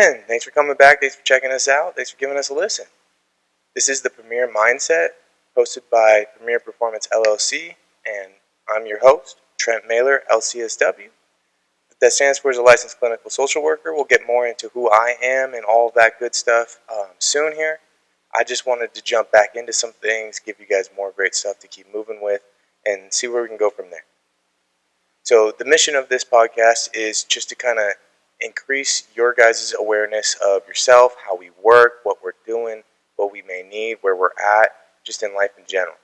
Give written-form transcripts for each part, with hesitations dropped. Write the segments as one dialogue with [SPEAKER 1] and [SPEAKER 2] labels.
[SPEAKER 1] again. Thanks for coming back. Thanks for checking us out. Thanks for giving us a listen. This is the Premier Mindset, hosted by Premier Performance LLC, and I'm your host, Trent Mahler, LCSW. What that stands for is a licensed clinical social worker. We'll get more into who I am and all of that good stuff soon here. I just wanted to jump back into some things, give you guys more great stuff to keep moving with, and see where we can go from there. So the mission of this podcast is just to kind of increase your guys' awareness of yourself, how we work, what we're doing, what we may need, where we're at, just in life in general.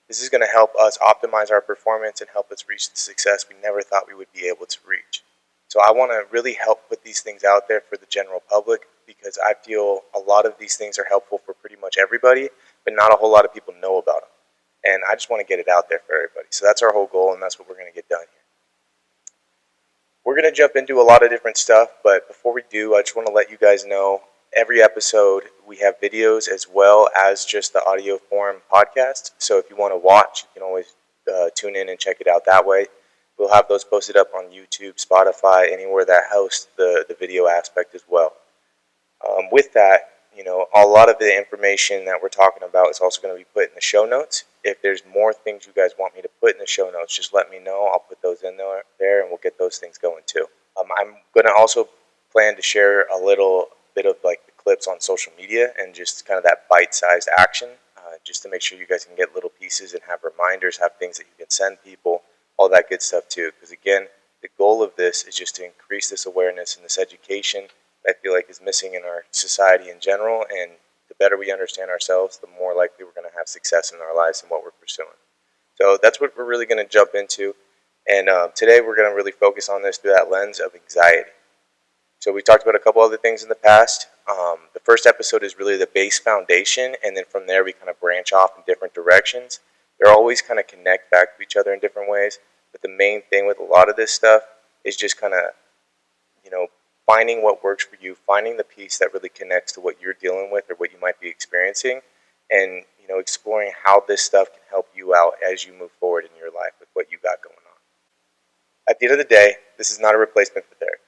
[SPEAKER 1] This is going to help us optimize our performance and help us reach the success we never thought we would be able to reach. So I want to really help put these things out there for the general public because I feel a lot of these things are helpful for pretty much everybody, but not a whole lot of people know about them. And I just want to get it out there for everybody. So that's our whole goal, and that's what we're going to get done here. We're going to jump into a lot of different stuff, but before we do, I just want to let you guys know every episode we have videos as well as just the audio form podcast. So if you want to watch, you can always tune in and check it out that way. We'll have those posted up on YouTube, Spotify, anywhere that hosts the video aspect as well. With that, a lot of the information that we're talking about is also going to be put in the show notes. If there's more things you guys want me to put in the show notes, just let me know. I'll put those in there and we'll get those things going too. I'm going to also plan to share a little bit of like the clips on social media and just kind of that bite-sized action, just to make sure you guys can get little pieces and have reminders, have things that you can send people, all that good stuff too. Because again, the goal of this is just to increase this awareness and this education I feel like is missing in our society in general, and the better we understand ourselves, the more likely we're going to have success in our lives and what we're pursuing. So that's what we're really going to jump into, and today we're going to really focus on this through that lens of anxiety. So we talked about a couple other things in the past. The first episode is really the base foundation, and then from there we kind of branch off in different directions. They're always kind of connect back to each other in different ways, but the main thing with a lot of this stuff is just kind of, finding what works for you, finding the piece that really connects to what you're dealing with or what you might be experiencing, and exploring how this stuff can help you out as you move forward in your life with what you got going on. At the end of the day, this is not a replacement for therapy.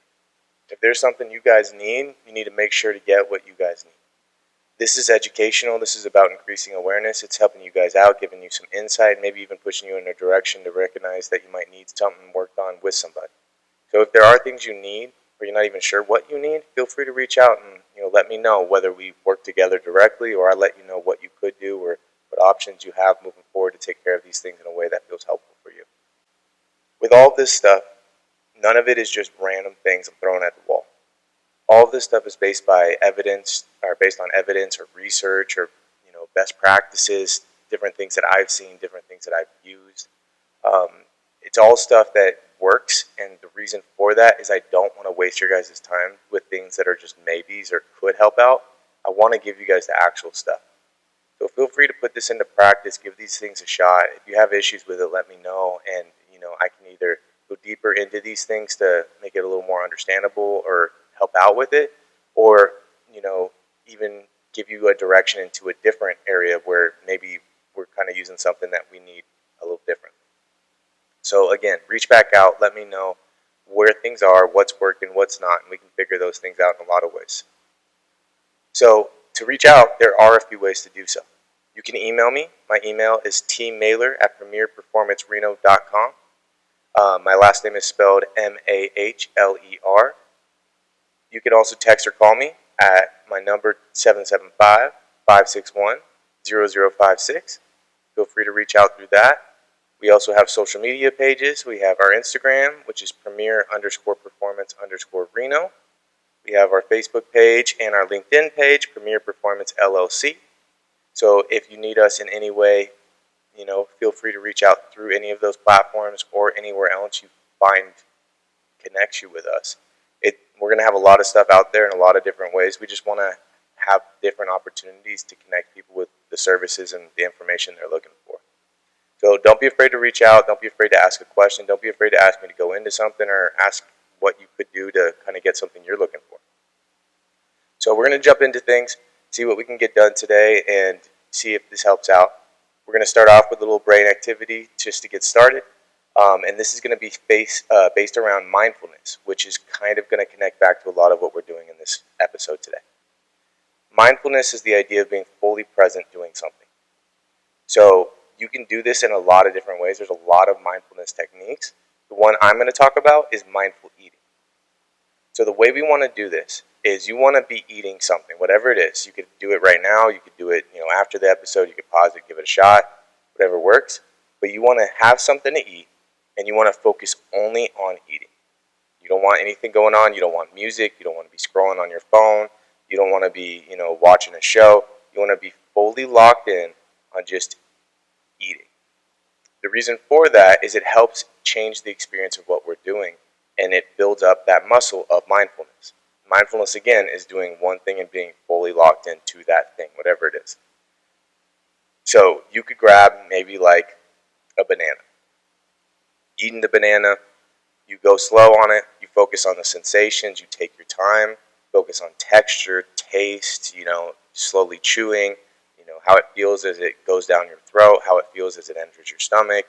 [SPEAKER 1] If there's something you guys need, you need to make sure to get what you guys need. This is educational. This is about increasing awareness. It's helping you guys out, giving you some insight, maybe even pushing you in a direction to recognize that you might need something worked on with somebody. So if there are things you need, or you're not even sure what you need, feel free to reach out and let me know whether we work together directly or I let you know what you could do or what options you have moving forward to take care of these things in a way that feels helpful for you. With all of this stuff, none of it is just random things I'm throwing at the wall. All of this stuff is based on evidence or research or best practices, different things that I've seen, different things that I've used. It's all stuff that works, and the reason for that is I don't want to waste your guys' time with things that are just maybes or could help out. I want to give you guys the actual stuff. So feel free to put this into practice, give these things a shot. If you have issues with it, let me know, and I can either go deeper into these things to make it a little more understandable or help out with it, or even give you a direction into a different area where maybe we're kind of using something that we need a little different. So again, reach back out, let me know where things are, what's working, what's not, and we can figure those things out in a lot of ways. So to reach out, there are a few ways to do so. You can email me. My email is tmahler@premierperformancereno.com. My last name is spelled Mahler. You can also text or call me at my number 775-561-0056. Feel free to reach out through that. We also have social media pages. We have our Instagram, which is premier_performance_Reno. We have our Facebook page and our LinkedIn page, Premier Performance LLC. So if you need us in any way, feel free to reach out through any of those platforms or anywhere else you find connects you with us. We're going to have a lot of stuff out there in a lot of different ways. We just want to have different opportunities to connect people with the services and the information they're looking for. So don't be afraid to reach out. Don't be afraid to ask a question. Don't be afraid to ask me to go into something or ask what you could do to kind of get something you're looking for. So we're going to jump into things, see what we can get done today, and see if this helps out. We're going to start off with a little brain activity just to get started. And this is going to be based around mindfulness, which is kind of going to connect back to a lot of what we're doing in this episode today. Mindfulness is the idea of being fully present doing something. So you can do this in a lot of different ways. There's a lot of mindfulness techniques. The one I'm going to talk about is mindful eating. So the way we want to do this is you want to be eating something, whatever it is. You could do it right now. You could do it, after the episode. You could pause it, give it a shot, whatever works. But you want to have something to eat, and you want to focus only on eating. You don't want anything going on. You don't want music. You don't want to be scrolling on your phone. You don't want to be, watching a show. You want to be fully locked in on just eating. The reason for that is it helps change the experience of what we're doing, and it builds up that muscle of mindfulness. Mindfulness, again, is doing one thing and being fully locked into that thing, whatever it is. So you could grab maybe like a banana. Eating the banana, you go slow on it, you focus on the sensations, you take your time, focus on texture, taste, slowly chewing, how it feels as it goes down your throat, how it feels as it enters your stomach,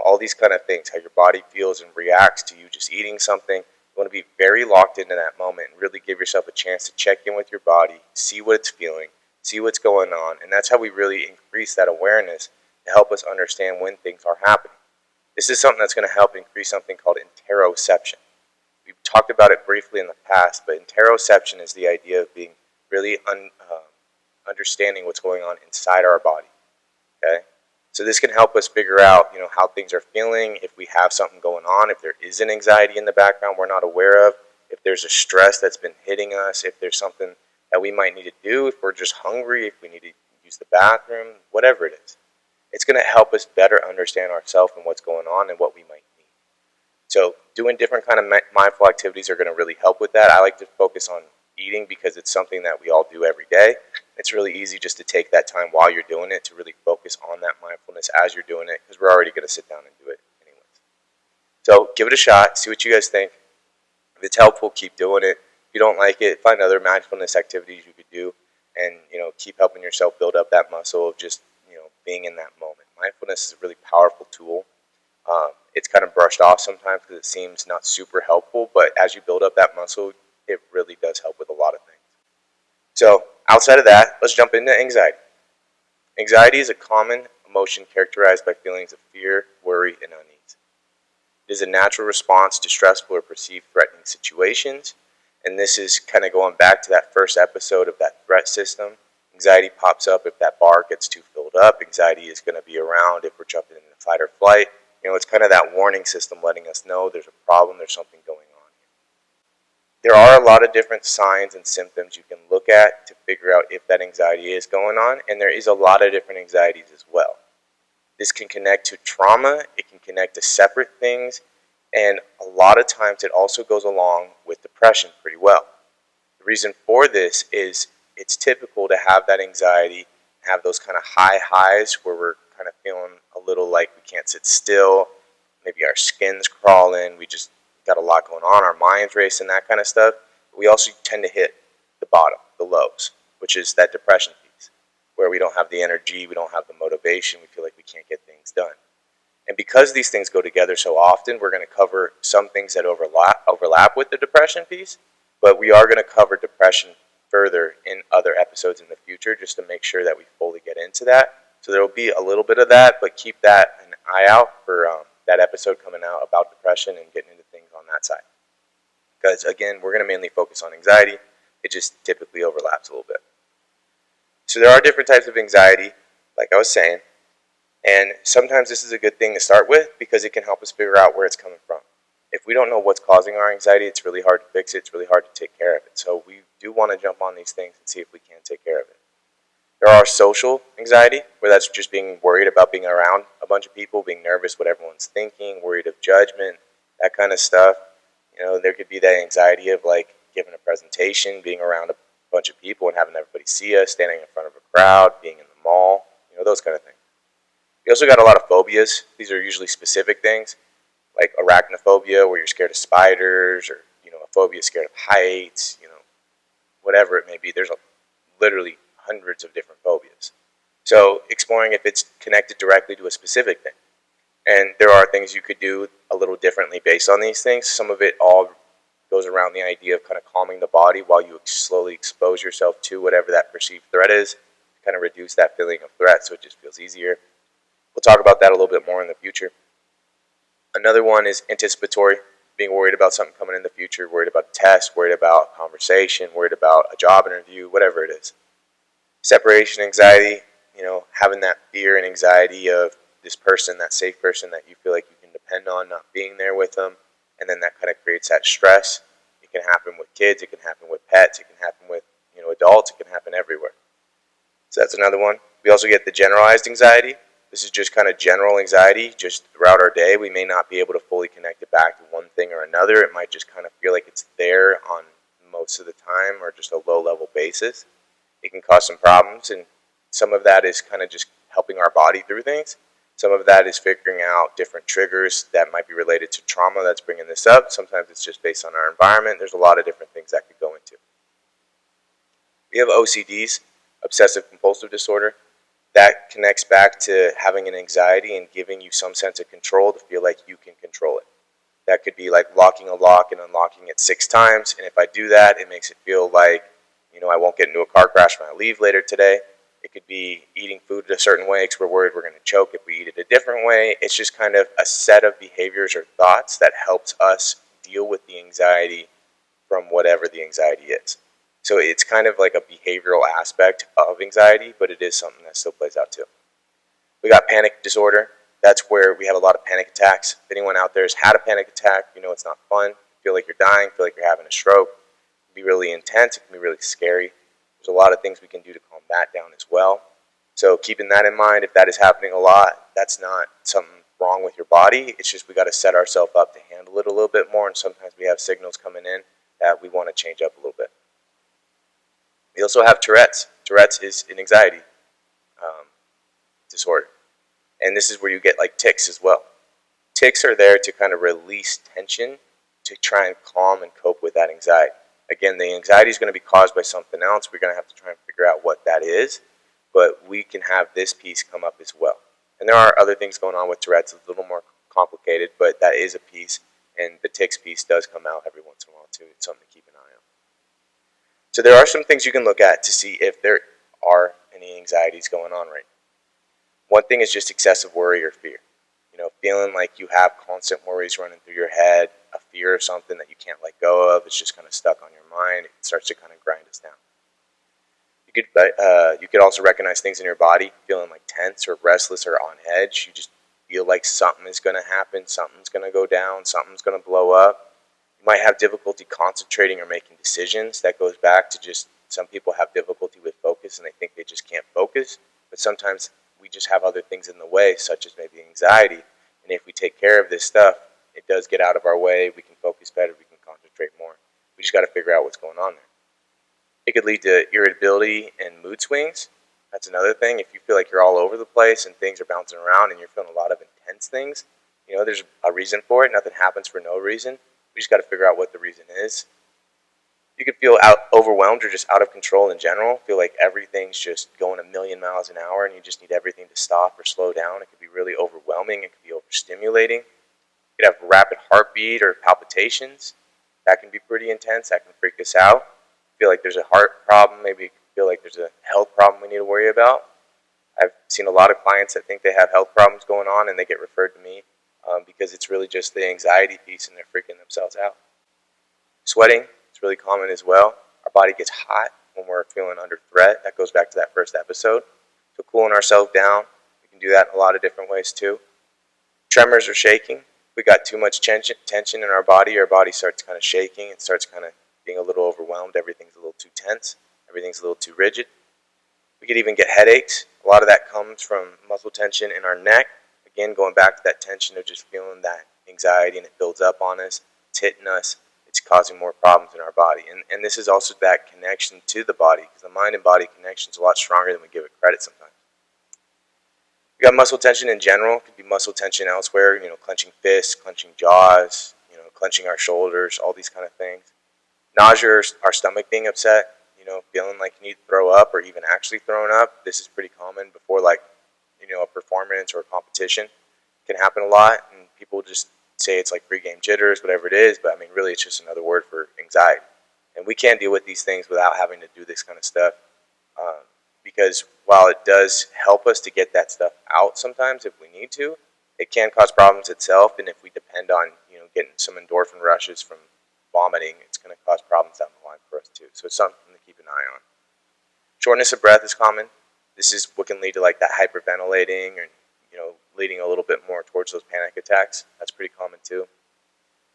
[SPEAKER 1] all these kind of things, how your body feels and reacts to you just eating something. You want to be very locked into that moment and really give yourself a chance to check in with your body, see what it's feeling, see what's going on, and that's how we really increase that awareness to help us understand when things are happening. This is something that's going to help increase something called interoception. We've talked about it briefly in the past, but interoception is the idea of being really understanding what's going on inside our body. Okay, so this can help us figure out, how things are feeling, if we have something going on, if there is an anxiety in the background we're not aware of, if there's a stress that's been hitting us, if there's something that we might need to do, if we're just hungry, if we need to use the bathroom, whatever it is. It's going to help us better understand ourselves and what's going on and what we might need. So doing different kind of mindful activities are going to really help with that. I like to focus on eating because it's something that we all do every day. It's really easy just to take that time while you're doing it to really focus on that mindfulness as you're doing it, because we're already going to sit down and do it anyways. So give it a shot, see what you guys think. If it's helpful, keep doing it. If you don't like it, find other mindfulness activities you could do, and keep helping yourself build up that muscle of just being in that moment. Mindfulness is a really powerful tool. It's kind of brushed off sometimes because it seems not super helpful, but as you build up that muscle, it really does help with a lot of things. So outside of that, let's jump into anxiety. Anxiety is a common emotion characterized by feelings of fear, worry, and unease. It is a natural response to stressful or perceived threatening situations, and this is kind of going back to that first episode of that threat system. Anxiety pops up if that bar gets too filled up. Anxiety is going to be around if we're jumping into fight or flight. It's kind of that warning system letting us know there's a problem, there's something going on here. There are a lot of different signs and symptoms you can look at to figure out if that anxiety is going on, and there is a lot of different anxieties as well. This can connect to trauma, it can connect to separate things, and a lot of times it also goes along with depression pretty well. The reason for this is it's typical to have that anxiety, have those kind of high highs where we're kind of feeling a little like we can't sit still, maybe our skin's crawling, we just got a lot going on, our mind's racing, that kind of stuff. We also tend to hit the bottom, the lows, which is that depression piece, where we don't have the energy, we don't have the motivation, we feel like we can't get things done. And because these things go together so often, we're going to cover some things that overlap with the depression piece, but we are going to cover depression further in other episodes in the future just to make sure that we fully get into that. So there will be a little bit of that, but keep that an eye out for that episode coming out about depression and getting into things on that side. Because again, we're going to mainly focus on anxiety. It just typically overlaps a little bit. So there are different types of anxiety, like I was saying, and sometimes this is a good thing to start with because it can help us figure out where it's coming from. If we don't know what's causing our anxiety, it's really hard to fix it. It's really hard to take care of it. So we do want to jump on these things and see if we can take care of it. There are social anxiety, where that's just being worried about being around a bunch of people, being nervous what everyone's thinking, worried of judgment, that kind of stuff. There could be that anxiety of like giving a presentation, being around a bunch of people and having everybody see us, standing in front of a crowd, being in the mall, those kind of things. We also got a lot of phobias. These are usually specific things, like arachnophobia, where you're scared of spiders, or a phobia scared of heights, whatever it may be. There's literally hundreds of different phobias. So exploring if it's connected directly to a specific thing. And there are things you could do a little differently based on these things. Some of it all goes around the idea of kind of calming the body while you slowly expose yourself to whatever that perceived threat is, kind of reduce that feeling of threat so it just feels easier. We'll talk about that a little bit more in the future. Another one is anticipatory, being worried about something coming in the future, worried about a test, worried about a conversation, worried about a job interview, whatever it is. Separation anxiety, having that fear and anxiety of this person, that safe person that you feel like you can depend on, not being there with them, and then that kind of creates that stress. It can happen with kids, it can happen with pets, it can happen with adults, it can happen everywhere. So that's another one. We also get the generalized anxiety. This is just kind of general anxiety, just throughout our day. We may not be able to fully connect it back to one thing or another. It might just kind of feel like it's there on most of the time or just a low-level basis. It can cause some problems, and some of that is kind of just helping our body through things. Some of that is figuring out different triggers that might be related to trauma that's bringing this up. Sometimes it's just based on our environment. There's a lot of different things that could go into. We have OCDs, obsessive compulsive disorder. That connects back to having an anxiety and giving you some sense of control to feel like you can control it. That could be like locking a lock and unlocking it 6 times, and if I do that, it makes it feel like I won't get into a car crash when I leave later today. It could be eating food a certain way because we're worried we're going to choke if we eat it a different way. It's just kind of a set of behaviors or thoughts that helps us deal with the anxiety from whatever the anxiety is. So it's kind of like a behavioral aspect of anxiety, but it is something that still plays out too. We got panic disorder. That's where we have a lot of panic attacks. If anyone out there has had a panic attack, it's not fun. You feel like you're dying, feel like you're having a stroke. It can be really intense. It can be really scary. There's a lot of things we can do to calm that down as well. So keeping that in mind, if that is happening a lot, that's not something wrong with your body. It's just we got to set ourselves up to handle it a little bit more, and sometimes we have signals coming in that we want to change up a little bit. We also have Tourette's. Tourette's is an anxiety disorder. And this is where you get like tics as well. Tics are there to kind of release tension to try and calm and cope with that anxiety. Again, the anxiety is going to be caused by something else. We're going to have to try and figure out what that is. But we can have this piece come up as well. And there are other things going on with Tourette's. It's a little more complicated, but that is a piece. And the tics piece does come out every once in a while too. It's something to keep an eye on. So there are some things you can look at to see if there are any anxieties going on right now. One thing is just excessive worry or fear. Feeling like you have constant worries running through your head, a fear of something that you can't let go of. It's just kind of stuck on your mind. It starts to kind of grind us down. You could also recognize things in your body, feeling like tense or restless or on edge. You just feel like something is going to happen, something's going to go down, something's going to blow up. You might have difficulty concentrating or making decisions. That goes back to just some people have difficulty with focus and they think they just can't focus. But sometimes we just have other things in the way, such as maybe anxiety. And if we take care of this stuff, it does get out of our way. We can focus better. We can concentrate more. We just got to figure out what's going on there. It could lead to irritability and mood swings. That's another thing. If you feel like you're all over the place and things are bouncing around and you're feeling a lot of intense things, there's a reason for it. Nothing happens for no reason. We just got to figure out what the reason is. You could feel overwhelmed or just out of control in general. Feel like everything's just going a million miles an hour and you just need everything to stop or slow down. It could be really overwhelming. It could be overstimulating. You could have rapid heartbeat or palpitations. That can be pretty intense. That can freak us out. Feel like there's a heart problem. Maybe feel like there's a health problem we need to worry about. I've seen a lot of clients that think they have health problems going on and they get referred to me because it's really just the anxiety piece and they're freaking themselves out. Sweating. It's really common as well. Our body gets hot when we're feeling under threat. That goes back to that first episode. So cooling ourselves down, we can do that in a lot of different ways too. Tremors or shaking. If we got too much tension in our body starts kind of shaking. It starts kind of being a little overwhelmed. Everything's a little too tense. Everything's a little too rigid. We could even get headaches. A lot of that comes from muscle tension in our neck. Again, going back to that tension of just feeling that anxiety and it builds up on us. It's hitting us. It's causing more problems in our body. And this is also that connection to the body because the mind and body connection is a lot stronger than we give it credit sometimes. We got muscle tension in general. It could be muscle tension elsewhere, clenching fists, clenching jaws, clenching our shoulders, all these kind of things. Nausea or our stomach being upset, feeling like you need to throw up or even actually throwing up. This is pretty common before a performance or a competition. can happen a lot, and people just say it's like pregame jitters, whatever it is, but I mean, really, it's just another word for anxiety. And we can't deal with these things without having to do this kind of stuff, because while it does help us to get that stuff out sometimes if we need to, it can cause problems itself, and if we depend on getting some endorphin rushes from vomiting, it's going to cause problems down the line for us too. So it's something to keep an eye on. Shortness of breath is common. This is what can lead to like that hyperventilating, or leading a little bit more towards those panic attacks. That's pretty common too.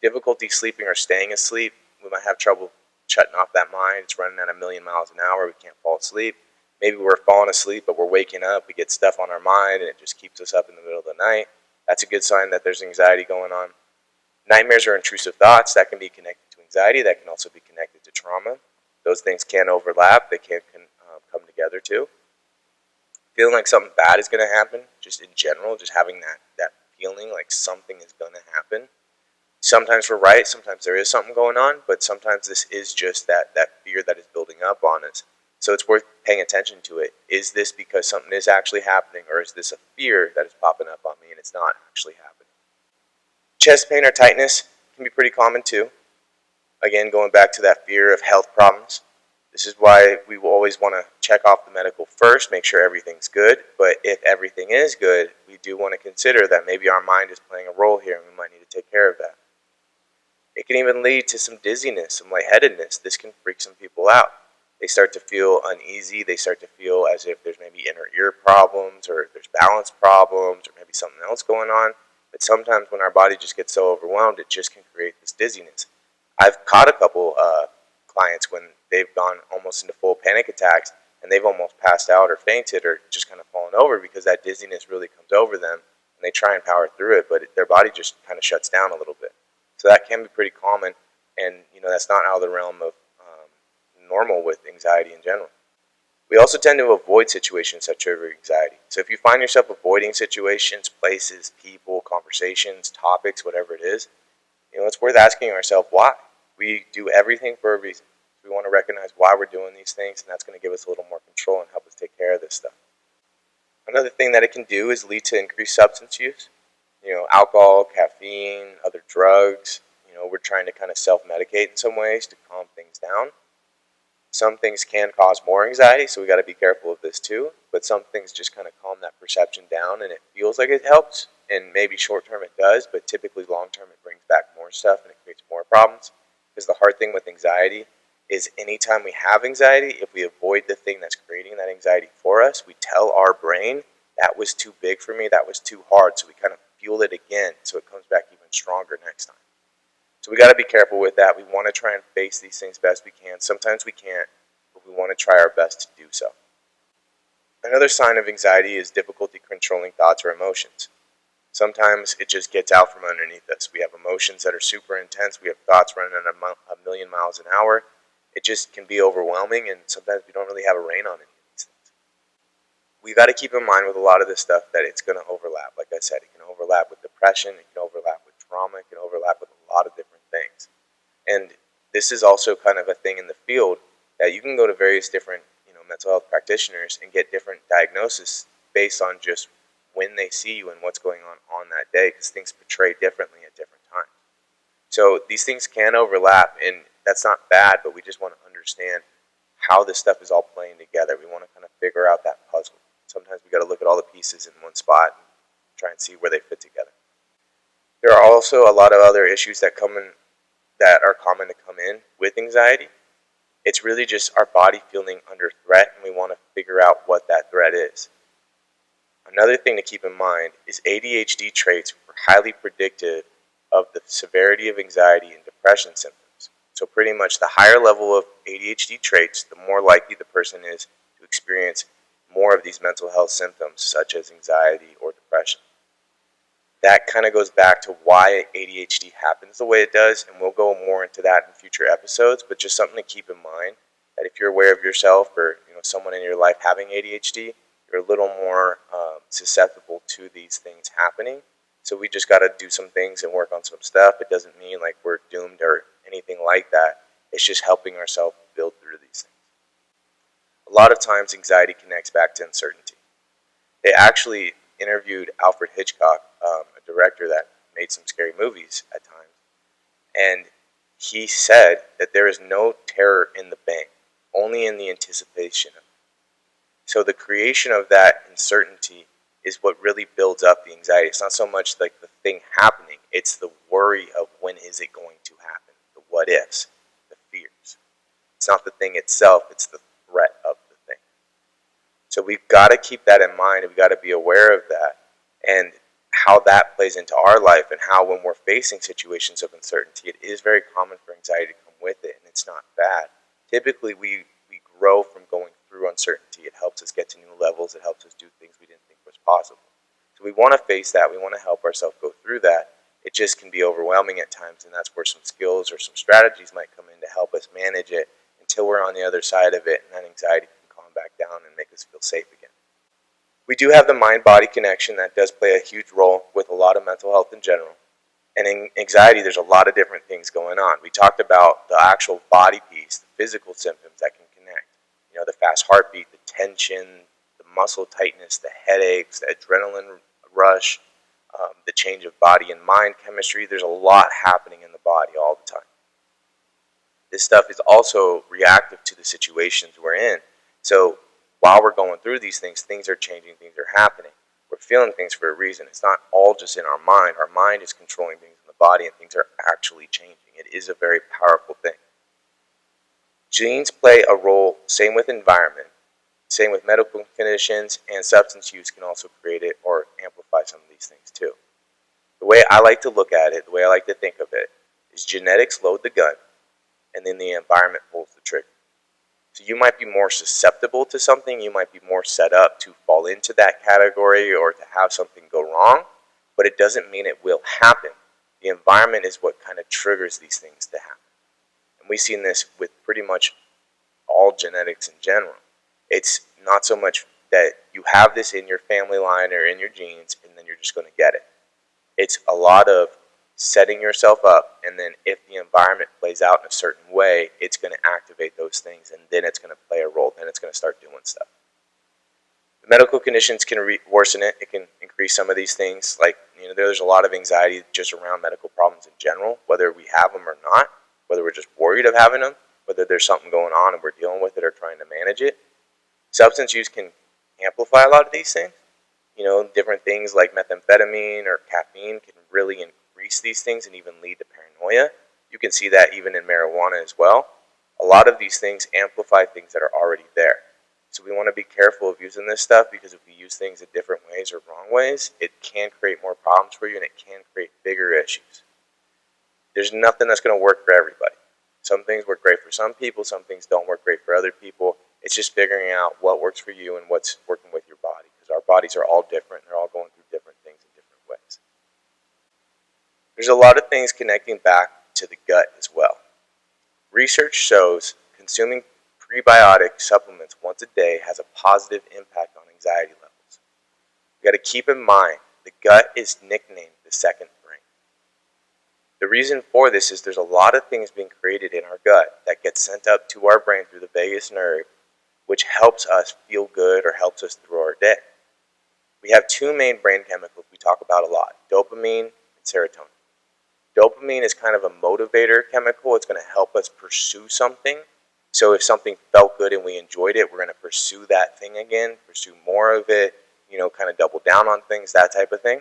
[SPEAKER 1] Difficulty sleeping or staying asleep. We might have trouble shutting off that mind. It's running at 1,000,000 miles an hour. We can't fall asleep. Maybe we're falling asleep, but we're waking up. We get stuff on our mind, and it just keeps us up in the middle of the night. That's a good sign that there's anxiety going on. Nightmares or intrusive thoughts. That can be connected to anxiety. That can also be connected to trauma. Those things can overlap. They can come together too. Feeling like something bad is going to happen, just in general, just having that feeling like something is going to happen. Sometimes we're right, sometimes there is something going on, but sometimes this is just that fear that is building up on us. So it's worth paying attention to it. Is this because something is actually happening, or is this a fear that is popping up on me and it's not actually happening? Chest pain or tightness can be pretty common too. Again, going back to that fear of health problems. This is why we will always want to check off the medical first, make sure everything's good. But if everything is good, we do want to consider that maybe our mind is playing a role here and we might need to take care of that. It can even lead to some dizziness, some lightheadedness. This can freak some people out. They start to feel uneasy. They start to feel as if there's maybe inner ear problems, or there's balance problems, or maybe something else going on. But sometimes when our body just gets so overwhelmed, it just can create this dizziness. I've caught a couple clients when they've gone almost into full panic attacks, and they've almost passed out or fainted or just kind of fallen over because that dizziness really comes over them, and they try and power through it, but their body just kind of shuts down a little bit. So that can be pretty common, and that's not out of the realm of normal with anxiety in general. We also tend to avoid situations that trigger anxiety. So if you find yourself avoiding situations, places, people, conversations, topics, whatever it is, it's worth asking ourselves why. We do everything for a reason. We want to recognize why we're doing these things, and that's going to give us a little more control and help us take care of this stuff. Another thing that it can do is lead to increased substance use. Alcohol, caffeine, other drugs. We're trying to kind of self-medicate in some ways to calm things down. Some things can cause more anxiety, so we got to be careful of this too. But some things just kind of calm that perception down, and it feels like it helps. And maybe short term it does, but typically long term it brings back more stuff and it creates more problems. Because the hard thing with anxiety is anytime we have anxiety, if we avoid the thing that's creating that anxiety for us, we tell our brain that was too big for me, that was too hard. So we kind of fuel it again, so it comes back even stronger next time. So we got to be careful with that. We want to try and face these things best we can. Sometimes we can't, but we want to try our best to do so. Another sign of anxiety is difficulty controlling thoughts or emotions. Sometimes it just gets out from underneath us. We have emotions that are super intense. We have thoughts running at 1,000,000 miles an hour. It just can be overwhelming, and sometimes we don't really have a rein on any of these things. We got to keep in mind with a lot of this stuff that it's going to overlap. Like I said, it can overlap with depression. It can overlap with trauma. It can overlap with a lot of different things. And this is also kind of a thing in the field that you can go to various different mental health practitioners and get different diagnoses based on just when they see you and what's going on that day, because things portray differently at different times. So these things can overlap, and that's not bad, but we just want to understand how this stuff is all playing together. We want to kind of figure out that puzzle. Sometimes we got to look at all the pieces in one spot and try and see where they fit together. There are also a lot of other issues that are common to come in with anxiety. It's really just our body feeling under threat, and we want to figure out what that threat is. Another thing to keep in mind is ADHD traits are highly predictive of the severity of anxiety and depression symptoms. So pretty much the higher level of ADHD traits, the more likely the person is to experience more of these mental health symptoms, such as anxiety or depression. That kind of goes back to why ADHD happens the way it does, and we'll go more into that in future episodes, but just something to keep in mind, that if you're aware of yourself or someone in your life having ADHD, you're a little more susceptible to these things happening. So we just got to do some things and work on some stuff. It doesn't mean like we're doomed or anything like that. It's just helping ourselves build through these things. A lot of times anxiety connects back to uncertainty. They actually interviewed Alfred Hitchcock, a director that made some scary movies at times. And he said that there is no terror in the bank, only in the anticipation of it. So the creation of that uncertainty is what really builds up the anxiety. It's not so much like the thing happening, it's the worry of when is it going to happen, the what ifs, the fears. It's not the thing itself, it's the threat of the thing. So we've got to keep that in mind, and we've got to be aware of that and how that plays into our life, and how when we're facing situations of uncertainty, it is very common for anxiety to come with it, and it's not bad. Typically, we grow from going through uncertainty. It helps us get to new levels. It helps us do things we didn't think was possible. So we want to face that. We want to help ourselves go through that. It just can be overwhelming at times, and that's where some skills or some strategies might come in to help us manage it until we're on the other side of it, and that anxiety can calm back down and make us feel safe again. We do have the mind-body connection that does play a huge role with a lot of mental health in general. And in anxiety, there's a lot of different things going on. We talked about the actual body piece, the physical symptoms that can connect. The fast heartbeat, the tension, the muscle tightness, the headaches, the adrenaline rush, the change of body and mind chemistry. There's a lot happening in the body all the time. This stuff is also reactive to the situations we're in. So while we're going through these things are changing, things are happening. We're feeling things for a reason. It's not all just in our mind. Our mind is controlling things in the body, and things are actually changing. It is a very powerful thing. Genes play a role, same with environment, same with medical conditions, and substance use can also create it or amplify some of these things too. The way I like to look at it, the way I like to think of it, is genetics load the gun, and then the environment pulls the trigger. So you might be more susceptible to something, you might be more set up to fall into that category or to have something go wrong, but it doesn't mean it will happen. The environment is what kind of triggers these things to happen. And we've seen this with pretty much all genetics in general. It's not so much that you have this in your family line or in your genes and then you're just going to get it. It's a lot of setting yourself up, and then if the environment plays out in a certain way, it's going to activate those things, and then it's going to play a role, then it's going to start doing stuff. The medical conditions can worsen it. It can increase some of these things. Like, there's a lot of anxiety just around medical problems in general, whether we have them or not, whether we're just worried of having them, whether there's something going on and we're dealing with it or trying to manage it. Substance use can amplify a lot of these things. Different things like methamphetamine or caffeine can really increase these things and even lead to paranoia. You can see that even in marijuana as well. A lot of these things amplify things that are already there. So we want to be careful of using this stuff, because if we use things in different ways or wrong ways, it can create more problems for you, and it can create bigger issues. There's nothing that's going to work for everybody. Some things work great for some people, some things don't work great for other people. It's just figuring out what works for you and what's working with your body, because our bodies are all different. They're all going through different things in different ways. There's a lot of things connecting back to the gut as well. Research shows consuming prebiotic supplements once a day has a positive impact on anxiety levels. You got to keep in mind, the gut is nicknamed the second brain. The reason for this is there's a lot of things being created in our gut that get sent up to our brain through the vagus nerve, which helps us feel good or helps us through our day. We have two main brain chemicals we talk about a lot, dopamine and serotonin. Dopamine is kind of a motivator chemical. It's going to help us pursue something. So if something felt good and we enjoyed it, we're going to pursue that thing again, pursue more of it, kind of double down on things, that type of thing.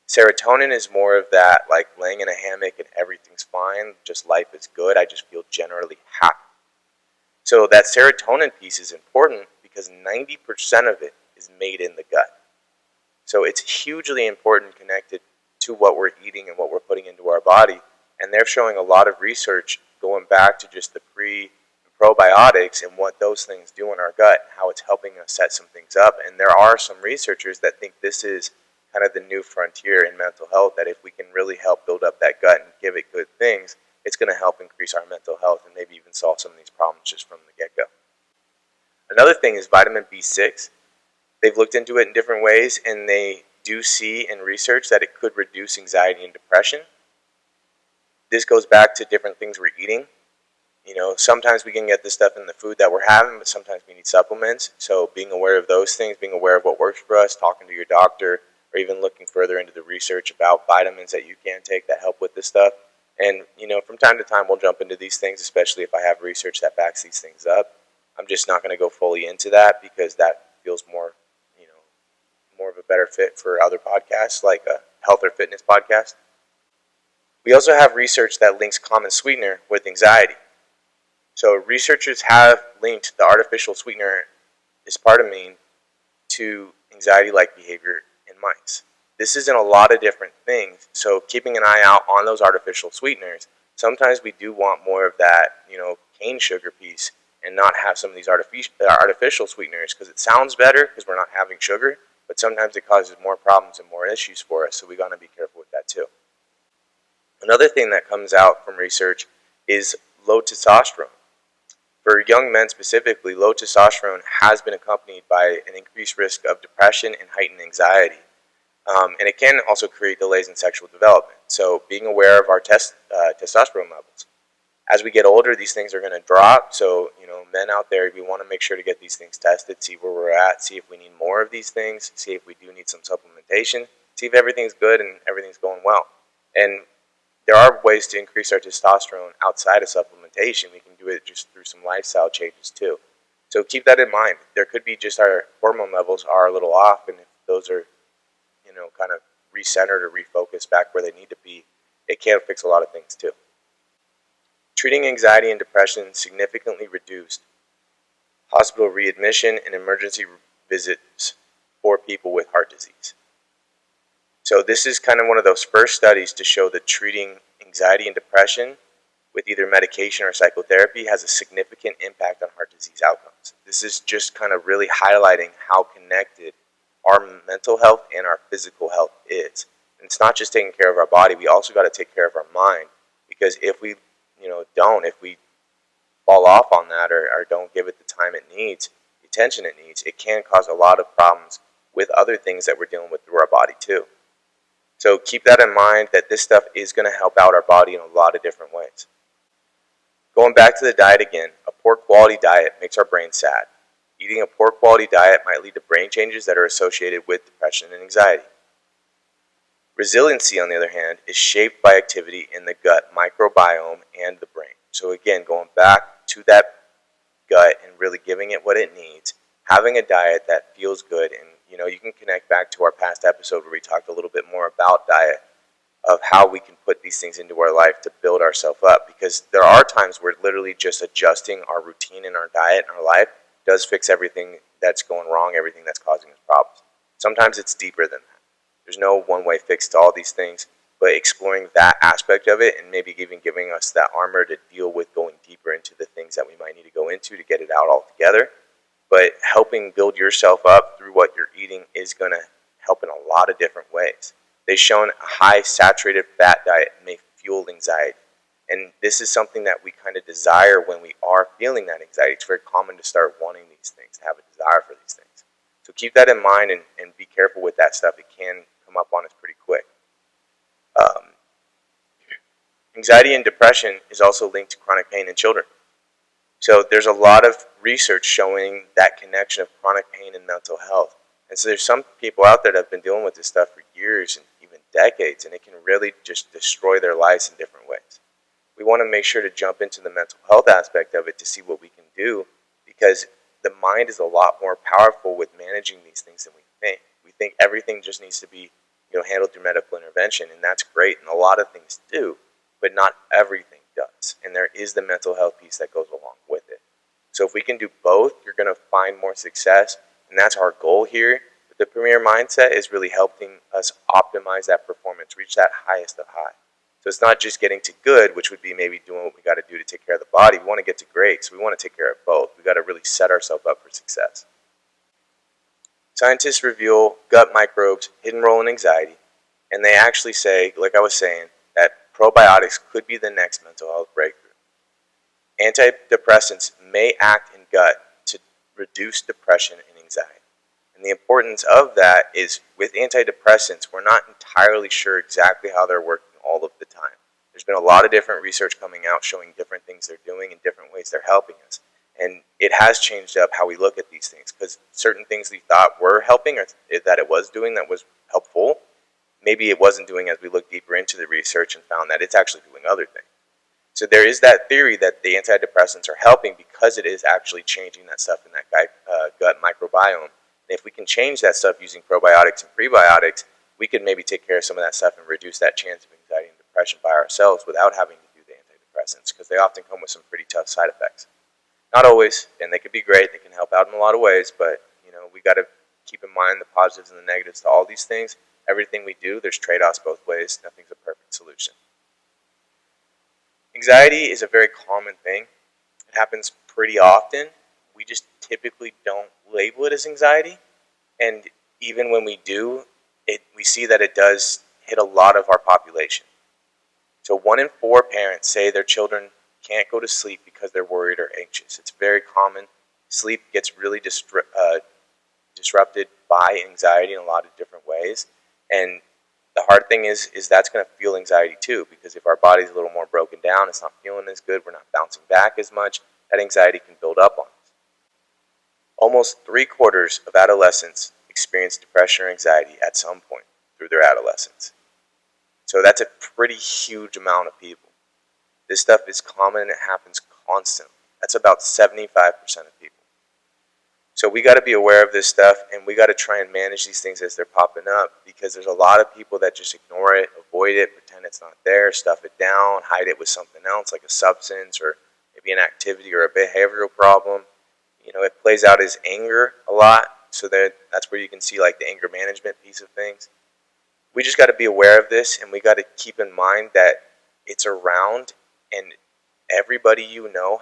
[SPEAKER 1] Serotonin is more of that, like laying in a hammock and everything's fine, just life is good, I just feel generally happy. So that serotonin piece is important because 90% of it is made in the gut. So it's hugely important, connected to what we're eating and what we're putting into our body. And they're showing a lot of research going back to just the probiotics and what those things do in our gut, how it's helping us set some things up. And there are some researchers that think this is kind of the new frontier in mental health, that if we can really help build up that gut and give it good things, it's going to help increase our mental health and maybe even solve some of these problems just from the get-go. Another thing is vitamin B6. They've looked into it in different ways, and they do see in research that it could reduce anxiety and depression. This goes back to different things we're eating. Sometimes we can get this stuff in the food that we're having, but sometimes we need supplements. So being aware of those things, being aware of what works for us, talking to your doctor, or even looking further into the research about vitamins that you can take that help with this stuff. And, from time to time, we'll jump into these things, especially if I have research that backs these things up. I'm just not going to go fully into that because that feels more of a better fit for other podcasts like a health or fitness podcast. We also have research that links common sweetener with anxiety. So researchers have linked the artificial sweetener aspartame to anxiety-like behavior in mice. This is in a lot of different things, so keeping an eye out on those artificial sweeteners. Sometimes we do want more of that, cane sugar piece and not have some of these artificial sweeteners because it sounds better because we're not having sugar, but sometimes it causes more problems and more issues for us, so we got to be careful with that too. Another thing that comes out from research is low testosterone. For young men specifically, low testosterone has been accompanied by an increased risk of depression and heightened anxiety. And it can also create delays in sexual development. So being aware of our testosterone levels. As we get older, these things are going to drop. So, men out there, we want to make sure to get these things tested, see where we're at, see if we need more of these things, see if we do need some supplementation, see if everything's good and everything's going well. And there are ways to increase our testosterone outside of supplementation. We can do it just through some lifestyle changes too. So keep that in mind. There could be just our hormone levels are a little off, and if those are, kind of recentered or refocused back where they need to be, it can fix a lot of things too. Treating anxiety and depression significantly reduced hospital readmission and emergency visits for people with heart disease. So this is kind of one of those first studies to show that treating anxiety and depression with either medication or psychotherapy has a significant impact on heart disease outcomes. This is just kind of really highlighting how connected our mental health and our physical health is. And it's not just taking care of our body, we also got to take care of our mind, because if we if we fall off on that or don't give it the time it needs, the attention it needs, it can cause a lot of problems with other things that we're dealing with through our body too. So keep that in mind, that this stuff is going to help out our body in a lot of different ways. Going back to the diet again, a poor quality diet makes our brain sad. Eating a poor quality diet might lead to brain changes that are associated with depression and anxiety. Resiliency, on the other hand, is shaped by activity in the gut microbiome and the brain. So again, going back to that gut and really giving it what it needs, having a diet that feels good, and you can connect back to our past episode where we talked a little bit more about diet, of how we can put these things into our life to build ourselves up, because there are times where literally just adjusting our routine in our diet and our life does fix everything that's going wrong, everything that's causing us problems. Sometimes it's deeper than that. There's no one-way fix to all these things, but exploring that aspect of it and maybe even giving us that armor to deal with going deeper into the things that we might need to go into to get it out altogether. But helping build yourself up through what you're eating is going to help in a lot of different ways. They've shown a high saturated fat diet may fuel anxiety. And this is something that we kind of desire when we are feeling that anxiety. It's very common to start wanting these things, to have a desire for these things. So keep that in mind and be careful with that stuff. It can come up on us pretty quick. Anxiety and depression is also linked to chronic pain in children. So there's a lot of research showing that connection of chronic pain and mental health. And so there's some people out there that have been dealing with this stuff for years and even decades, and it can really just destroy their lives in different ways. We want to make sure to jump into the mental health aspect of it to see what we can do, because the mind is a lot more powerful with managing these things than we think. We think everything just needs to be handled through medical intervention, and that's great, and a lot of things do, but not everything does. And there is the mental health piece that goes along with it. So if we can do both, you're going to find more success, and that's our goal here. But the Premier Mindset is really helping us optimize that performance, reach that highest of high. So it's not just getting to good, which would be maybe doing what we got to do to take care of the body. We want to get to great, so we want to take care of both. We got to really set ourselves up for success. Scientists reveal gut microbes' hidden role in anxiety, and they actually say, like I was saying, that probiotics could be the next mental health breakthrough. Antidepressants may act in gut to reduce depression and anxiety. And the importance of that is, with antidepressants, we're not entirely sure exactly how they're working all of the time. There's been a lot of different research coming out showing different things they're doing in different ways they're helping us. And it has changed up how we look at these things, because certain things we thought were helping or that it was doing that was helpful, maybe it wasn't doing as we looked deeper into the research and found that it's actually doing other things. So there is that theory that the antidepressants are helping because it is actually changing that stuff in that gut microbiome. And if we can change that stuff using probiotics and prebiotics, we could maybe take care of some of that stuff and reduce that chance of anxiety and depression by ourselves without having to do the antidepressants, because they often come with some pretty tough side effects. Not always, and they can be great. They can help out in a lot of ways, but we got to keep in mind the positives and the negatives to all these things. Everything we do, there's trade-offs both ways. Nothing's a perfect solution. Anxiety is a very common thing. It happens pretty often. We just typically don't label it as anxiety, and even when we do, we see that it does hit a lot of our population. So 1 in 4 parents say their children can't go to sleep because they're worried or anxious. It's very common. Sleep gets really disrupted by anxiety in a lot of different ways. And the hard thing is that's going to fuel anxiety too, because if our body's a little more broken down, it's not feeling as good, we're not bouncing back as much, that anxiety can build up on us. Almost 3/4 of adolescents experience depression or anxiety at some point through their adolescence. So that's a pretty huge amount of people. This stuff is common and it happens constantly. That's about 75% of people. So we got to be aware of this stuff, and we got to try and manage these things as they're popping up, because there's a lot of people that just ignore it, avoid it, pretend it's not there, stuff it down, hide it with something else like a substance or maybe an activity or a behavioral problem. It plays out as anger a lot, so that's where you can see like the anger management piece of things. We just got to be aware of this, and we got to keep in mind that it's around, and everybody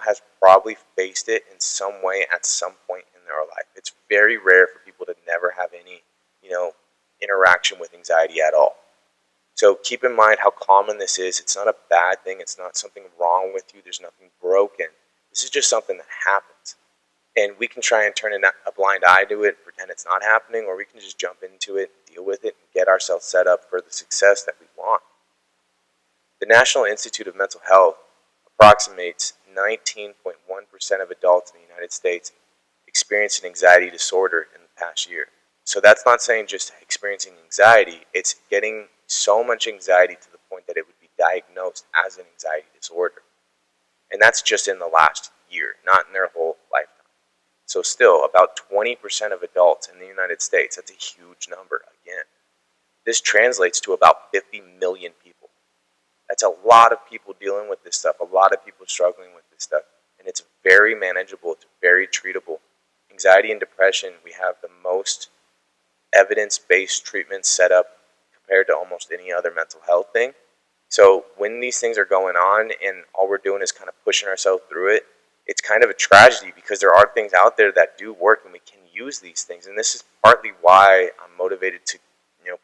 [SPEAKER 1] has probably faced it in some way at some point in their life. It's very rare for people to never have any, interaction with anxiety at all. So keep in mind how common this is. It's not a bad thing. It's not something wrong with you. There's nothing broken. This is just something that happens. And we can try and turn a blind eye to it and pretend it's not happening, or we can just jump into it, deal with it, and get ourselves set up for the success that we want. The National Institute of Mental Health approximates 19.1% of adults in the United States experienced an anxiety disorder in the past year. So that's not saying just experiencing anxiety, it's getting so much anxiety to the point that it would be diagnosed as an anxiety disorder. And that's just in the last year, not in their whole lifetime. So still, about 20% of adults in the United States, that's a huge number again. This translates to about 50 million people. That's a lot of people dealing with this stuff, a lot of people struggling with this stuff, and it's very manageable, it's very treatable. Anxiety and depression, we have the most evidence-based treatments set up compared to almost any other mental health thing. So when these things are going on and all we're doing is kind of pushing ourselves through it, it's kind of a tragedy, because there are things out there that do work and we can use these things. And this is partly why I'm motivated to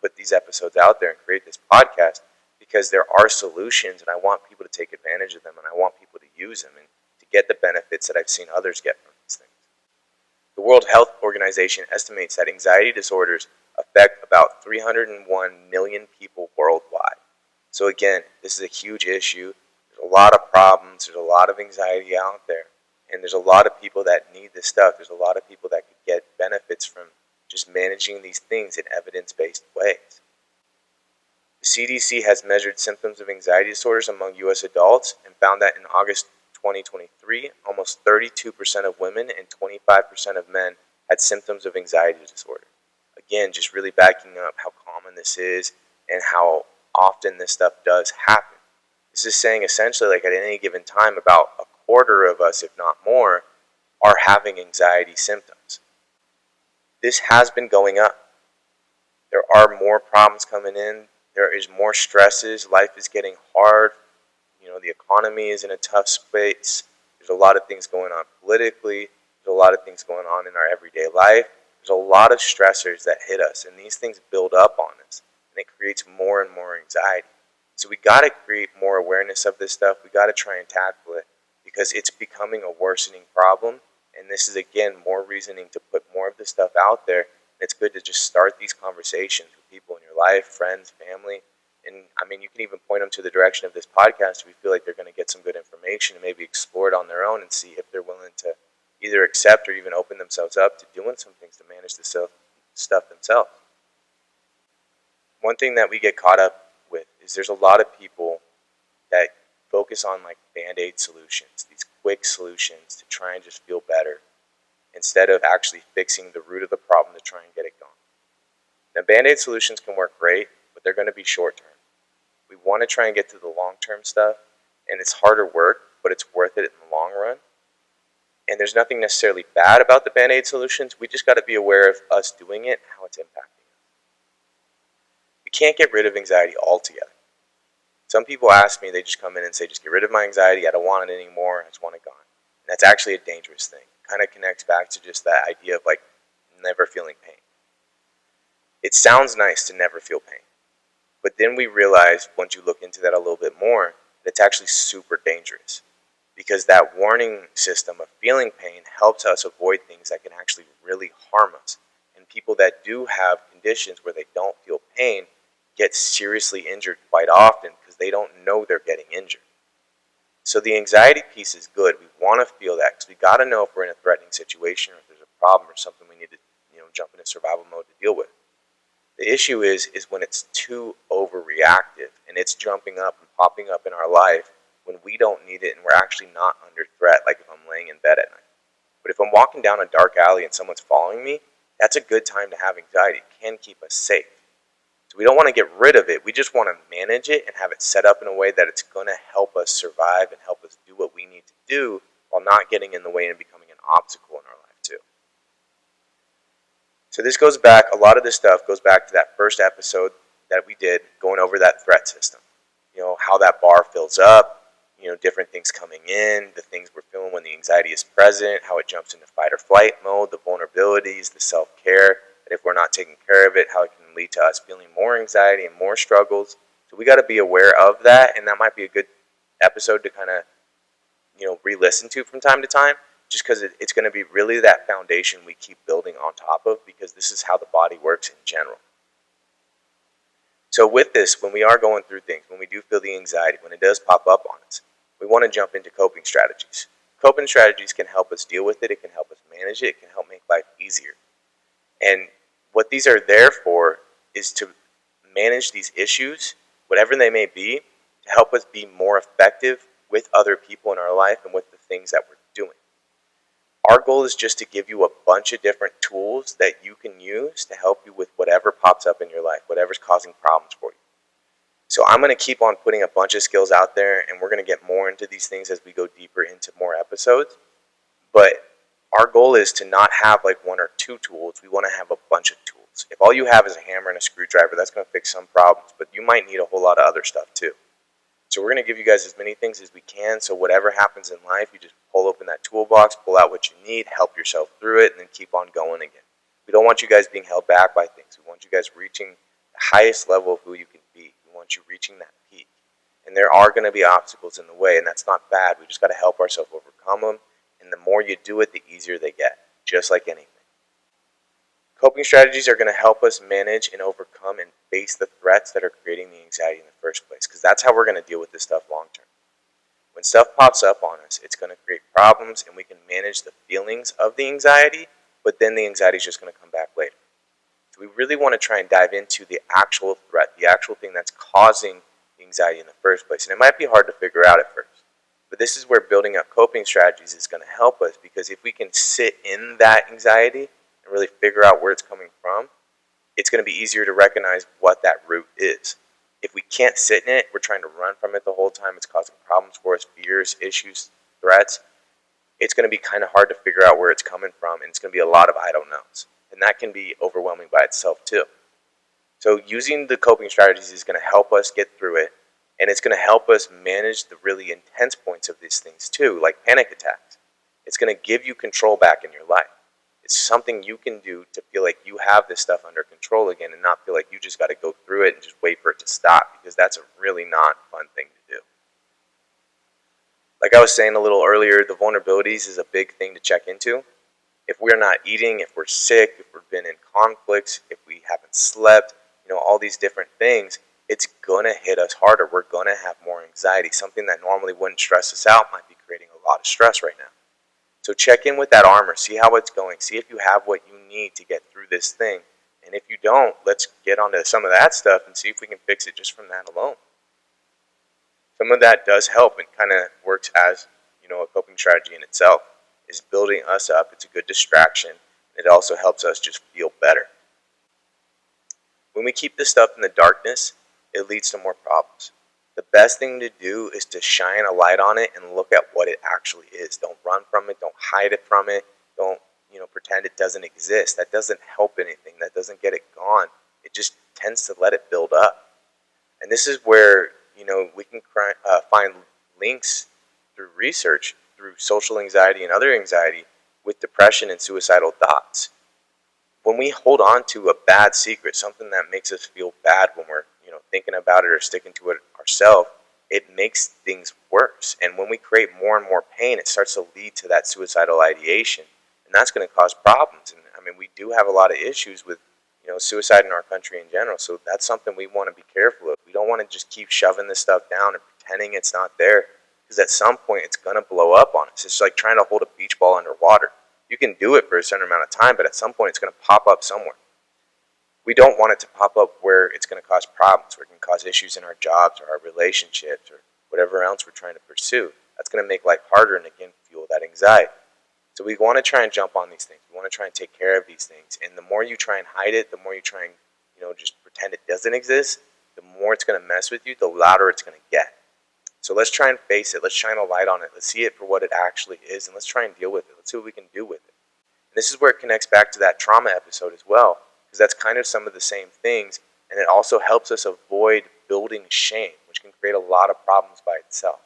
[SPEAKER 1] put these episodes out there and create this podcast, because there are solutions and I want people to take advantage of them, and I want people to use them and to get the benefits that I've seen others get from these things. The World Health Organization estimates that anxiety disorders affect about 301 million people worldwide. So again, this is a huge issue. There's a lot of problems. There's a lot of anxiety out there. And there's a lot of people that need this stuff. There's a lot of people that could get benefits from just managing these things in evidence-based ways. The CDC has measured symptoms of anxiety disorders among U.S. adults and found that in August 2023, almost 32% of women and 25% of men had symptoms of anxiety disorder. Again, just really backing up how common this is and how often this stuff does happen. This is saying essentially, like, at any given time, about a quarter of us, if not more, are having anxiety symptoms. This has been going up. There are more problems coming in. There is more stresses. Life is getting hard. The economy is in a tough space. There's a lot of things going on politically. There's a lot of things going on in our everyday life. There's a lot of stressors that hit us, and these things build up on us, and it creates more and more anxiety. So we got to create more awareness of this stuff. We got to try and tackle it, because it's becoming a worsening problem. And this is, again, more reasoning to put more of this stuff out there. And it's good to just start these conversations with people in your life, friends, family. And you can even point them to the direction of this podcast if you feel like they're going to get some good information and maybe explore it on their own and see if they're willing to either accept or even open themselves up to doing some things to manage the stuff themselves. One thing that we get caught up with is there's a lot of people that focus on like band-aid solutions, these quick solutions to try and just feel better instead of actually fixing the root of the problem to try and get it gone. Now, band-aid solutions can work great, but they're going to be short-term. We want to try and get to the long-term stuff, and it's harder work, but it's worth it in the long run. And there's nothing necessarily bad about the band-aid solutions. We just got to be aware of us doing it and how it's impacting us. We can't get rid of anxiety altogether. Some people ask me, they just come in and say, just get rid of my anxiety, I don't want it anymore, I just want it gone. And that's actually a dangerous thing. It kind of connects back to just that idea of like never feeling pain. It sounds nice to never feel pain. But then we realize, once you look into that a little bit more, that it's actually super dangerous. Because that warning system of feeling pain helps us avoid things that can actually really harm us. And people that do have conditions where they don't feel pain get seriously injured quite often because they don't know they're getting injured. So the anxiety piece is good. We want to feel that because we got to know if we're in a threatening situation or if there's a problem or something we need to jump into survival mode to deal with. The issue is when it's too overreactive and it's jumping up and popping up in our life when we don't need it and we're actually not under threat, like if I'm laying in bed at night. But if I'm walking down a dark alley and someone's following me, that's a good time to have anxiety. It can keep us safe. So we don't want to get rid of it. We just want to manage it and have it set up in a way that it's going to help us survive and help us do what we need to do while not getting in the way and becoming an obstacle in our life too. So this goes back, a lot of this stuff goes back to that first episode that we did going over that threat system. How that bar fills up, different things coming in, the things we're feeling when the anxiety is present, how it jumps into fight or flight mode, the vulnerabilities, the self-care, that if we're not taking care of it, how it can lead to us feeling more anxiety and more struggles. So we got to be aware of that, and that might be a good episode to kind of, re-listen to from time to time, just because it's going to be really that foundation we keep building on top of, because this is how the body works in general. So with this, when we are going through things, when we do feel the anxiety, when it does pop up on us, we want to jump into coping strategies. Coping strategies can help us deal with it. It can help us manage it. It can help make life easier. And what these are there for is to manage these issues, whatever they may be, to help us be more effective with other people in our life and with the things that we're doing. Our goal is just to give you a bunch of different tools that you can use to help you with whatever pops up in your life, whatever's causing problems for you. So I'm going to keep on putting a bunch of skills out there, and we're going to get more into these things as we go deeper into more episodes. But our goal is to not have like one or two tools. We want to have a bunch of tools. If all you have is a hammer and a screwdriver, that's going to fix some problems, but you might need a whole lot of other stuff too. So we're going to give you guys as many things as we can, so whatever happens in life, you just pull open that toolbox, pull out what you need, help yourself through it, and then keep on going again. We don't want you guys being held back by things. We want you guys reaching the highest level of who you can be. We want you reaching that peak. And there are going to be obstacles in the way, and that's not bad. We just got to help ourselves overcome them, and the more you do it, the easier they get, just like anything. Coping strategies are going to help us manage and overcome and face the threats that are creating the anxiety in the first place, because that's how we're going to deal with this stuff long term. When stuff pops up on us, it's going to create problems, and we can manage the feelings of the anxiety, but then the anxiety is just going to come back later. So we really want to try and dive into the actual threat, the actual thing that's causing the anxiety in the first place. And it might be hard to figure out at first, but this is where building up coping strategies is going to help us, because if we can sit in that anxiety and really figure out where it's coming from, it's going to be easier to recognize what that root is. If we can't sit in it, we're trying to run from it the whole time, it's causing problems for us, fears, issues, threats, it's going to be kind of hard to figure out where it's coming from, and it's going to be a lot of I don't knows. And that can be overwhelming by itself too. So using the coping strategies is going to help us get through it, and it's going to help us manage the really intense points of these things too, like panic attacks. It's going to give you control back in your life. It's something you can do to feel like you have this stuff under control again and not feel like you just got to go through it and just wait for it to stop, because that's a really not fun thing to do. Like I was saying a little earlier, the vulnerabilities is a big thing to check into. If we're not eating, if we're sick, if we've been in conflicts, if we haven't slept, all these different things, it's going to hit us harder. We're going to have more anxiety. Something that normally wouldn't stress us out might be creating a lot of stress right now. So check in with that armor, see how it's going, see if you have what you need to get through this thing. And if you don't, let's get onto some of that stuff and see if we can fix it just from that alone. Some of that does help and kind of works as, a coping strategy in itself. Is building us up. It's a good distraction. It also helps us just feel better. When we keep this stuff in the darkness, it leads to more problems. The best thing to do is to shine a light on it and look at what it actually is. Don't run from it. Don't hide it from it. Don't, pretend it doesn't exist. That doesn't help anything. That doesn't get it gone. It just tends to let it build up. And this is where, we can find links through research, through social anxiety and other anxiety with depression and suicidal thoughts. When we hold on to a bad secret, something that makes us feel bad when we're, thinking about it or sticking to it ourselves, it makes things worse. And when we create more and more pain, it starts to lead to that suicidal ideation. And that's going to cause problems. And we do have a lot of issues with, suicide in our country in general. So that's something we want to be careful of. We don't want to just keep shoving this stuff down and pretending it's not there. Because at some point, it's going to blow up on us. It's like trying to hold a beach ball underwater. You can do it for a certain amount of time, but at some point, it's going to pop up somewhere. We don't want it to pop up where it's going to cause problems, where it can cause issues in our jobs or our relationships or whatever else we're trying to pursue. That's going to make life harder and, again, fuel that anxiety. So we want to try and jump on these things. We want to try and take care of these things. And the more you try and hide it, the more you try and, just pretend it doesn't exist, the more it's going to mess with you, the louder it's going to get. So let's try and face it. Let's shine a light on it. Let's see it for what it actually is, and let's try and deal with it. Let's see what we can do with it. And this is where it connects back to that trauma episode as well, because that's kind of some of the same things, and it also helps us avoid building shame, which can create a lot of problems by itself.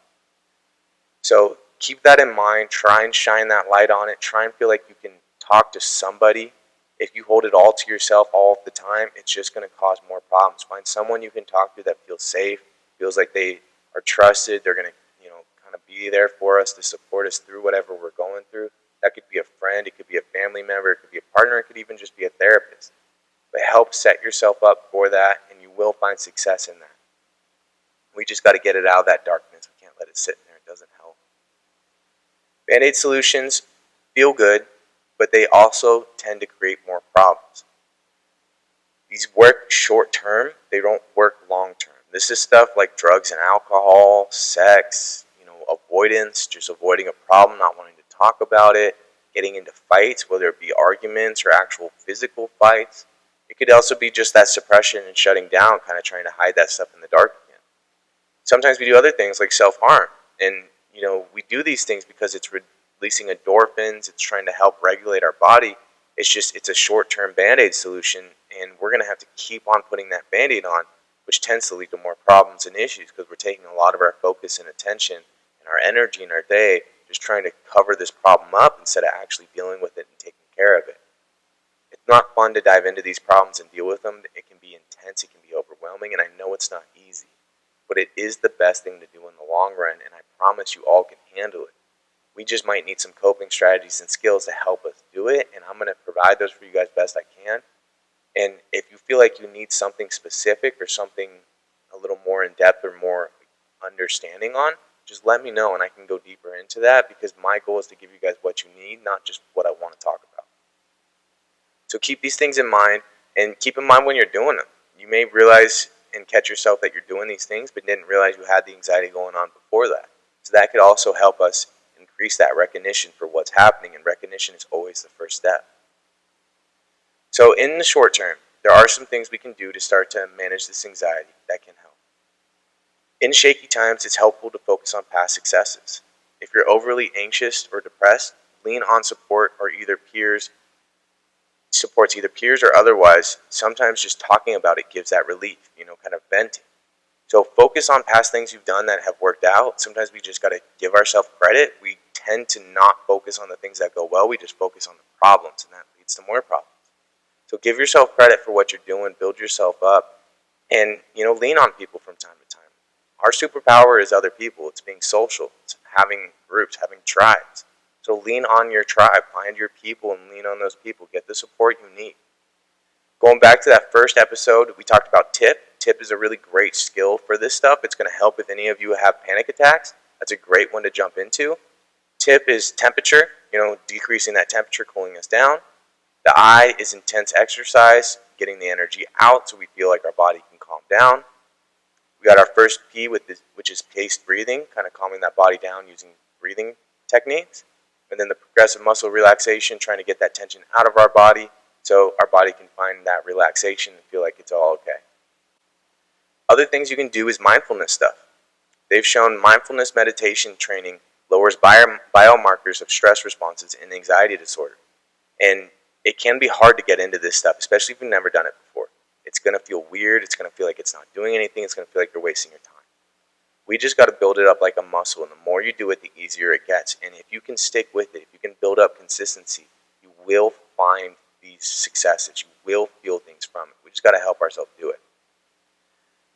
[SPEAKER 1] So keep that in mind. Try and shine that light on it. Try and feel like you can talk to somebody. If you hold it all to yourself all the time, it's just going to cause more problems. Find someone you can talk to that feels safe, feels like they are trusted. They're going to, kind of be there for us to support us through whatever we're going through. That could be a friend. It could be a family member. It could be a partner. It could even just be a therapist. But help set yourself up for that, and you will find success in that. We just got to get it out of that darkness. We can't let it sit in there. It doesn't help. Band-Aid solutions feel good, but they also tend to create more problems. These work short-term. They don't work long-term. This is stuff like drugs and alcohol, sex, avoidance, just avoiding a problem, not wanting to talk about it, getting into fights, whether it be arguments or actual physical fights. It could also be just that suppression and shutting down, kind of trying to hide that stuff in the dark again. Sometimes we do other things like self-harm. And, we do these things because it's releasing endorphins. It's trying to help regulate our body. It's a short-term Band-Aid solution. And we're going to have to keep on putting that Band-Aid on, which tends to lead to more problems and issues because we're taking a lot of our focus and attention and our energy in our day just trying to cover this problem up instead of actually dealing with it and taking care of it. It's not fun to dive into these problems and deal with them. It can be intense. It can be overwhelming, and I know it's not easy. But it is the best thing to do in the long run, and I promise you all can handle it. We just might need some coping strategies and skills to help us do it, and I'm going to provide those for you guys best I can. And if you feel like you need something specific or something a little more in-depth or more understanding on, just let me know and I can go deeper into that because my goal is to give you guys what you need, not just what I want to talk about. So keep these things in mind and keep in mind when you're doing them. You may realize and catch yourself that you're doing these things but didn't realize you had the anxiety going on before that. So that could also help us increase that recognition for what's happening, and recognition is always the first step. So in the short term, there are some things we can do to start to manage this anxiety that can help. In shaky times, it's helpful to focus on past successes. If you're overly anxious or depressed, lean on support or supports either peers or otherwise. Sometimes just talking about it gives that relief, kind of venting. So focus on past things you've done that have worked out. Sometimes we just got to give ourselves credit. We tend to not focus on the things that go well. We just focus on the problems, and that leads to more problems. So give yourself credit for what you're doing, build yourself up, and lean on people from time to time. Our superpower is other people. It's being social. It's having groups, having tribes. So lean on your tribe, find your people, and lean on those people. Get the support you need. Going back to that first episode, we talked about TIP. TIP is a really great skill for this stuff. It's going to help if any of you have panic attacks. That's a great one to jump into. TIP is temperature, decreasing that temperature, cooling us down. The I is intense exercise, getting the energy out so we feel like our body can calm down. We got our first P, which is paced breathing, kind of calming that body down using breathing techniques. And then the progressive muscle relaxation, trying to get that tension out of our body so our body can find that relaxation and feel like it's all okay. Other things you can do is mindfulness stuff. They've shown mindfulness meditation training lowers biomarkers of stress responses in anxiety disorder. And it can be hard to get into this stuff, especially if you've never done it before. It's going to feel weird. It's going to feel like it's not doing anything. It's going to feel like you're wasting your time. We just got to build it up like a muscle, and the more you do it, the easier it gets. And if you can stick with it, if you can build up consistency, you will find these successes. You will feel things from it. We just got to help ourselves do it.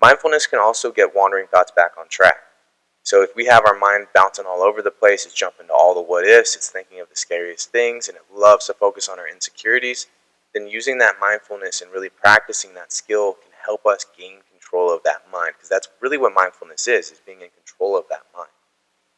[SPEAKER 1] Mindfulness can also get wandering thoughts back on track. So if we have our mind bouncing all over the place, it's jumping to all the what ifs, it's thinking of the scariest things, and it loves to focus on our insecurities, then using that mindfulness and really practicing that skill can help us gain control of that mind, because that's really what mindfulness is being in control of that mind.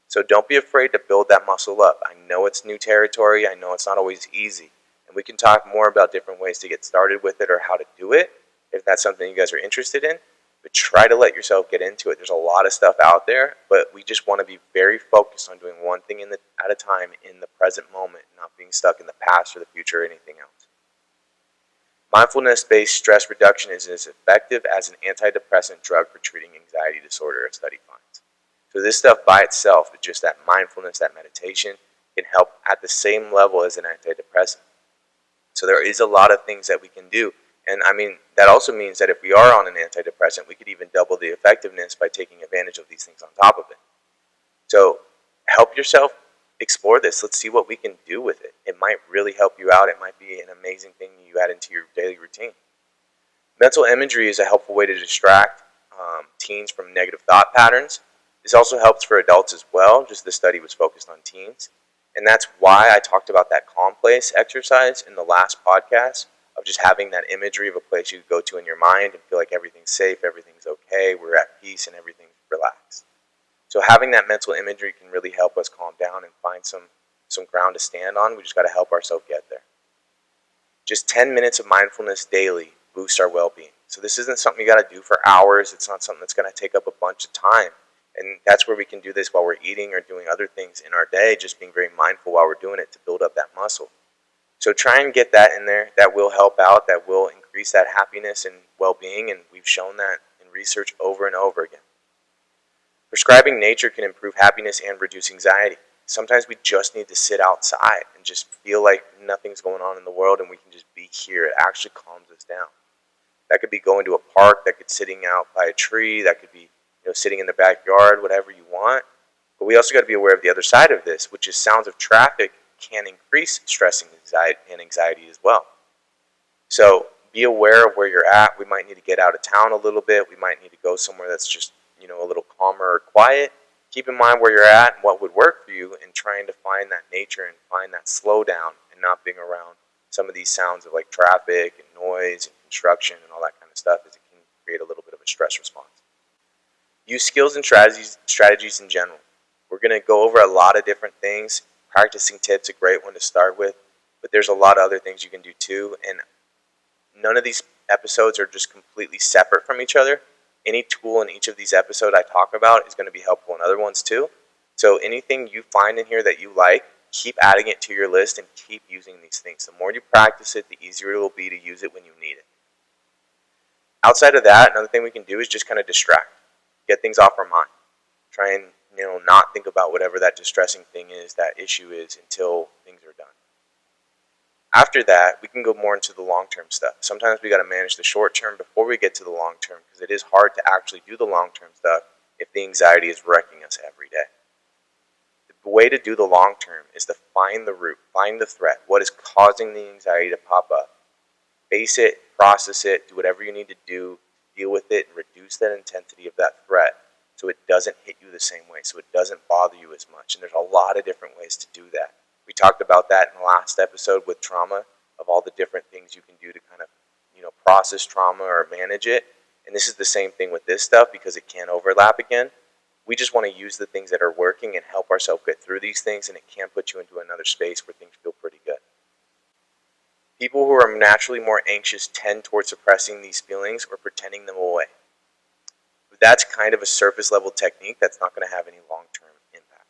[SPEAKER 1] So don't be afraid to build that muscle up. I know it's new territory. I know it's not always easy. And we can talk more about different ways to get started with it or how to do it if that's something you guys are interested in. But try to let yourself get into it. There's a lot of stuff out there, but we just want to be very focused on doing one thing at a time in the present moment, not being stuck in the past or the future or anything else. Mindfulness-based stress reduction is as effective as an antidepressant drug for treating anxiety disorder, a study finds. So this stuff by itself, just that mindfulness, that meditation, can help at the same level as an antidepressant. So there is a lot of things that we can do. And I mean, that also means that if we are on an antidepressant, we could even double the effectiveness by taking advantage of these things on top of it. So help yourself explore this. Let's see what we can do with it. It might really help you out. It might be an amazing thing you add into your daily routine. Mental imagery is a helpful way to distract teens from negative thought patterns. This also helps for adults as well, just the study was focused on teens. And that's why I talked about that calm place exercise in the last podcast, of just having that imagery of a place you go to in your mind and feel like everything's safe, everything's okay, we're at peace, and everything's relaxed. So having that mental imagery can really help us calm down and find some ground to stand on. We just got to help ourselves get there. Just 10 minutes of mindfulness daily boosts our well-being. So this isn't something you got to do for hours. It's not something that's going to take up a bunch of time. And that's where we can do this while we're eating or doing other things in our day, just being very mindful while we're doing it to build up that muscle. So try and get that in there. That will help out. That will increase that happiness and well-being, and we've shown that in research over and over again. Prescribing nature can improve happiness and reduce anxiety. Sometimes we just need to sit outside and just feel like nothing's going on in the world and we can just be here. It actually calms us down. That could be going to a park, that could be sitting out by a tree, that could be sitting in the backyard, whatever you want. But we also got to be aware of the other side of this, which is sounds of traffic can increase stress and anxiety as well. So be aware of where you're at. We might need to get out of town a little bit. We might need to go somewhere that's just a little calmer or quiet. Keep in mind where you're at and what would work for you, and trying to find that nature and find that slowdown and not being around some of these sounds of like traffic and noise and construction and all that kind of stuff, as it can create a little bit of a stress response. Use skills and strategies in general. We're going to go over a lot of different things. Practicing tips, a great one to start with, but there's a lot of other things you can do too, and none of these episodes are just completely separate from each other. Any tool in each of these episodes I talk about is going to be helpful in other ones too. So anything you find in here that you like, keep adding it to your list and keep using these things. The more you practice it, the easier it will be to use it when you need it. Outside of that, another thing we can do is just kind of distract. Get things off our mind. Try and not think about whatever that distressing thing is, that issue is, until things are done. After that, we can go more into the long-term stuff. Sometimes we got to manage the short-term before we get to the long-term, because it is hard to actually do the long-term stuff if the anxiety is wrecking us every day. The way to do the long-term is to find the root, find the threat, what is causing the anxiety to pop up. Face it, process it, do whatever you need to do, deal with it, and reduce that intensity of that threat so it doesn't hit you the same way, so it doesn't bother you as much. And there's a lot of different ways to do that. We talked about that in the last episode with trauma, of all the different things you can do to kind of, process trauma or manage it. And this is the same thing with this stuff, because it can overlap again. We just want to use the things that are working and help ourselves get through these things, and it can put you into another space where things feel pretty good. People who are naturally more anxious tend towards suppressing these feelings or pretending them away. But that's kind of a surface level technique that's not going to have any long-term impact.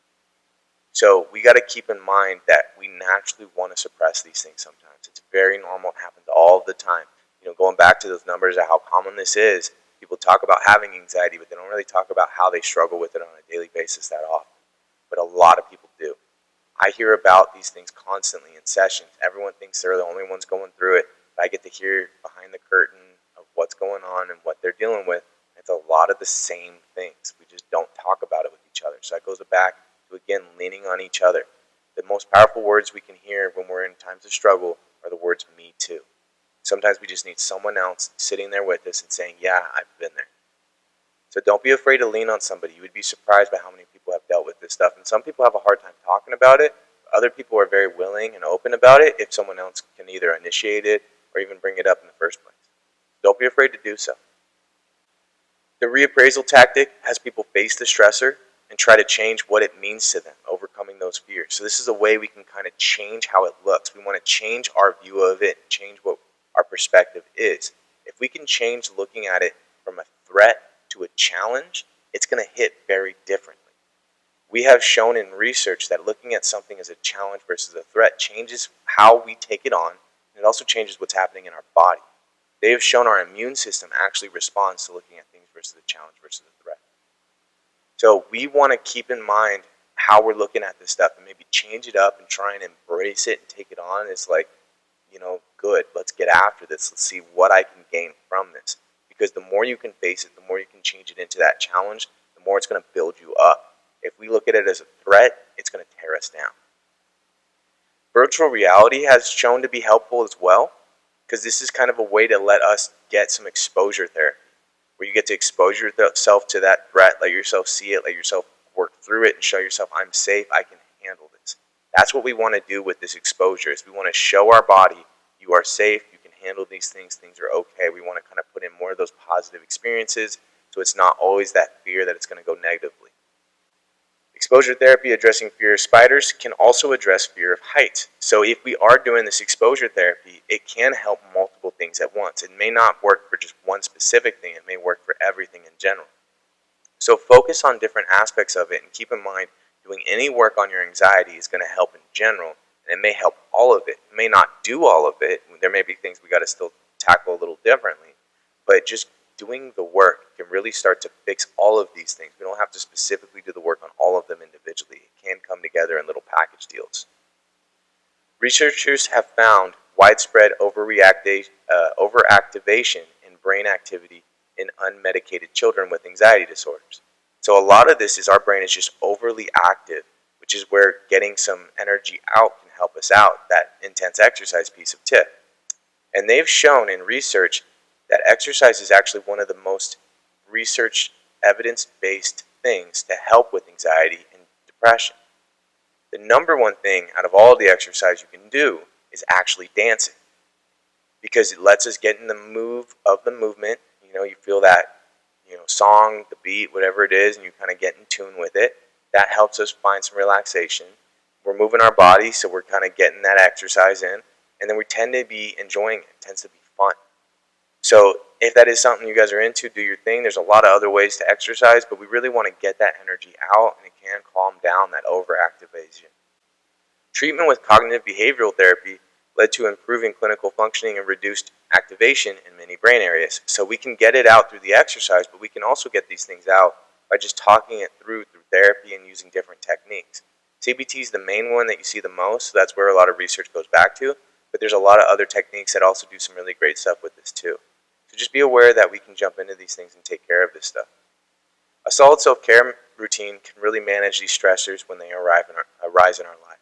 [SPEAKER 1] So we got to keep in mind that we naturally want to suppress these things sometimes. It's very normal. It happens all the time. Going back to those numbers of how common this is, people talk about having anxiety, but they don't really talk about how they struggle with it on a daily basis that often. But a lot of people do. I hear about these things constantly in sessions. Everyone thinks they're the only ones going through it. But I get to hear behind the curtain of what's going on and what they're dealing with. It's a lot of the same things. We just don't talk about it with each other. So that goes back to, again, leaning on each other. The most powerful words we can hear when we're in times of struggle are the words, me too. Sometimes we just need someone else sitting there with us and saying, yeah, I've been there. So don't be afraid to lean on somebody. You would be surprised by how many people have dealt with this stuff. And some people have a hard time talking about it. Other people are very willing and open about it if someone else can either initiate it or even bring it up in the first place. Don't be afraid to do so. The reappraisal tactic has people face the stressor and try to change what it means to them, overcoming those fears. So this is a way we can kind of change how it looks. We want to change our view of it, change what our perspective is. If we can change looking at it from a threat to a challenge, it's going to hit very differently. We have shown in research that looking at something as a challenge versus a threat changes how we take it on, and it also changes what's happening in our body. They have shown our immune system actually responds to looking at things versus a challenge versus a threat. So we want to keep in mind how we're looking at this stuff and maybe change it up and try and embrace it and take it on. It's like, good, let's get after this. Let's see what I can gain from this. Because the more you can face it, the more you can change it into that challenge, the more it's going to build you up. If we look at it as a threat, it's going to tear us down. Virtual reality has shown to be helpful as well, because this is kind of a way to let us get some exposure therapy, where you get to expose yourself to that threat, let yourself see it, let yourself work through it, and show yourself, I'm safe, I can handle this. That's what we want to do with this exposure, is we want to show our body, you are safe, you can handle these things, things are okay. We want to kind of put in more of those positive experiences, so it's not always that fear that it's going to go negatively. Exposure therapy addressing fear of spiders can also address fear of heights. So if we are doing this exposure therapy, it can help multiple things at once. It may not work for just one specific thing. It may work for everything in general. So focus on different aspects of it and keep in mind doing any work on your anxiety is going to help in general, and it may help all of it. It may not do all of it. There may be things we got to still tackle a little differently, but just doing the work can really start to fix all of these things. We don't have to specifically do the work on all of them individually. It can come together in little package deals. Researchers have found widespread overactivation in brain activity in unmedicated children with anxiety disorders. So a lot of this is our brain is just overly active, which is where getting some energy out can help us out, that intense exercise piece of tip. And they've shown in research that exercise is actually one of the most research evidence-based things to help with anxiety and depression. The number one thing out of all the exercise you can do is actually dancing, because it lets us get in the move of the movement. You feel that, song, the beat, whatever it is, and you kind of get in tune with it. That helps us find some relaxation. We're moving our body, so we're kind of getting that exercise in, and then we tend to be enjoying it. It tends to be fun. So if that is something you guys are into, do your thing. There's a lot of other ways to exercise, but we really want to get that energy out, and it can calm down that overactivation. Treatment with cognitive behavioral therapy led to improving clinical functioning and reduced activation in many brain areas. So we can get it out through the exercise, but we can also get these things out by just talking it through therapy and using different techniques. CBT is the main one that you see the most, so that's where a lot of research goes back to, but there's a lot of other techniques that also do some really great stuff with this too. So just be aware that we can jump into these things and take care of this stuff. A solid self-care routine can really manage these stressors when they arise in our life.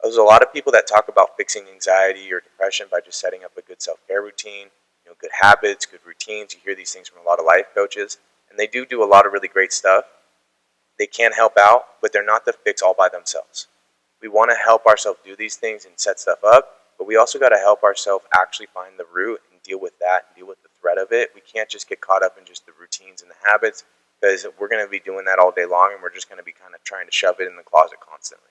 [SPEAKER 1] There's a lot of people that talk about fixing anxiety or depression by just setting up a good self-care routine, good habits, good routines. You hear these things from a lot of life coaches, and they do a lot of really great stuff. They can help out, but they're not the fix all by themselves. We want to help ourselves do these things and set stuff up, but we also got to help ourselves actually find the root and deal with that and deal with the threat of it. We can't just get caught up in just the routines and the habits. because we're going to be doing that all day long, and we're just going to be kind of trying to shove it in the closet constantly.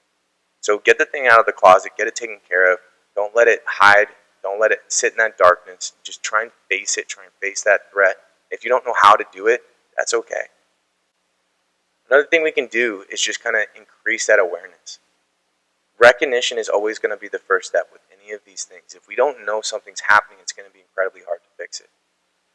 [SPEAKER 1] So get the thing out of the closet, get it taken care of. Don't let it hide. Don't let it sit in that darkness. Just try and face it. Try and face that threat. If you don't know how to do it, that's okay. Another thing we can do is just kind of increase that awareness. Recognition is always going to be the first step with any of these things. If we don't know something's happening, it's going to be incredibly hard to fix it.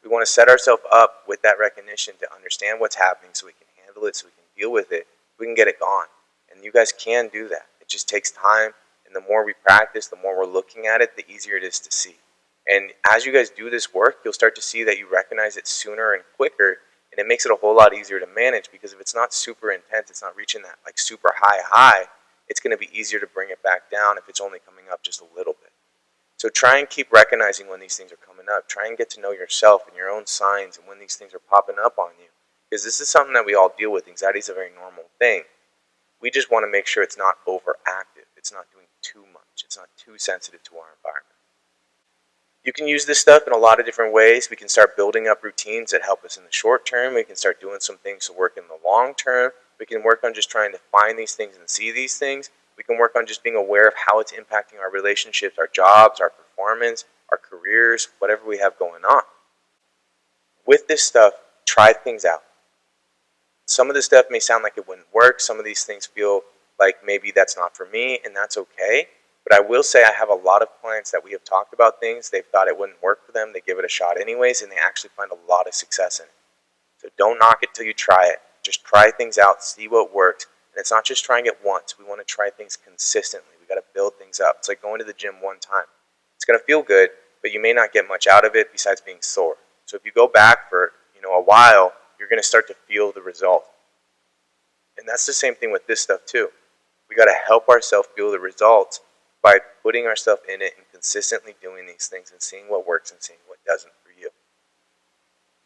[SPEAKER 1] We want to set ourselves up with that recognition to understand what's happening so we can handle it, so we can deal with it, we can get it gone. And you guys can do that. It just takes time, and the more we practice, the more we're looking at it, the easier it is to see. And as you guys do this work, you'll start to see that you recognize it sooner and quicker, and it makes it a whole lot easier to manage, because if it's not super intense, it's not reaching that like super high, it's going to be easier to bring it back down if it's only coming up just a little bit. So try and keep recognizing when these things are coming up. Try and get to know yourself and your own signs and when these things are popping up on you. Because this is something that we all deal with. Anxiety is a very normal thing. We just want to make sure it's not overactive. It's not doing too much. It's not too sensitive to our environment. You can use this stuff in a lot of different ways. We can start building up routines that help us in the short term. We can start doing some things to work in the long term. We can work on just trying to find these things and see these things. We can work on just being aware of how it's impacting our relationships, our jobs, our performance, our careers, whatever we have going on. With this stuff, try things out. Some of this stuff may sound like it wouldn't work. Some of these things feel like maybe that's not for me, and that's okay. But I will say I have a lot of clients that we have talked about things. They've thought it wouldn't work for them. They give it a shot anyways, and they actually find a lot of success in it. So don't knock it till you try it. Just try things out, see what works. And it's not just trying it once. We want to try things consistently. We got to build things up. It's like going to the gym one time. It's going to feel good, but you may not get much out of it besides being sore. So if you go back for a while, you're going to start to feel the result. And that's the same thing with this stuff too. We got to help ourselves feel the results by putting ourselves in it and consistently doing these things and seeing what works and seeing what doesn't for you.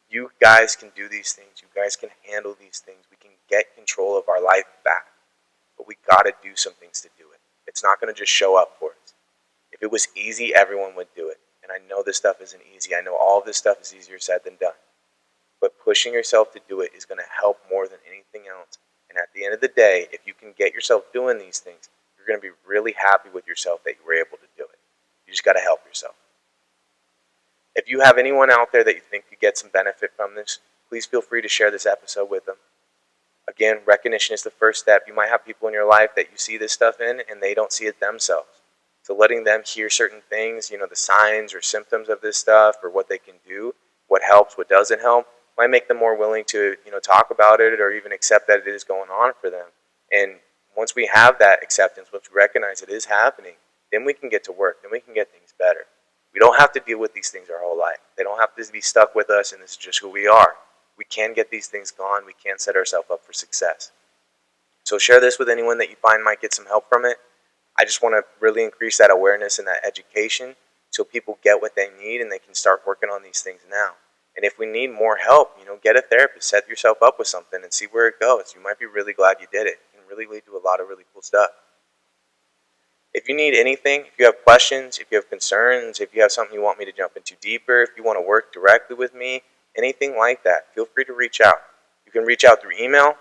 [SPEAKER 1] You guys can do these things. You guys can handle these things. We can get control of our life back. But we got to do some things to do it. It's not going to just show up for us. If it was easy, everyone would do it. And I know this stuff isn't easy. I know all of this stuff is easier said than done. But pushing yourself to do it is going to help more than anything else. And at the end of the day, if you can get yourself doing these things, you're going to be really happy with yourself that you were able to do it. You just got to help yourself. If you have anyone out there that you think could get some benefit from this, please feel free to share this episode with them. Again, recognition is the first step. You might have people in your life that you see this stuff in and they don't see it themselves. So letting them hear certain things, the signs or symptoms of this stuff or what they can do, what helps, what doesn't help, might make them more willing to, talk about it or even accept that it is going on for them. And once we have that acceptance, once we recognize it is happening, then we can get to work, then we can get things better. We don't have to deal with these things our whole life. They don't have to be stuck with us and this is just who we are. We can get these things gone. We can set ourselves up for success. So share this with anyone that you find might get some help from it. I just want to really increase that awareness and that education so people get what they need and they can start working on these things now. And if we need more help, get a therapist, set yourself up with something and see where it goes. You might be really glad you did it. It can really lead to a lot of really cool stuff. If you need anything, if you have questions, if you have concerns, if you have something you want me to jump into deeper, if you want to work directly with me, anything like that, feel free to reach out. You can reach out through email,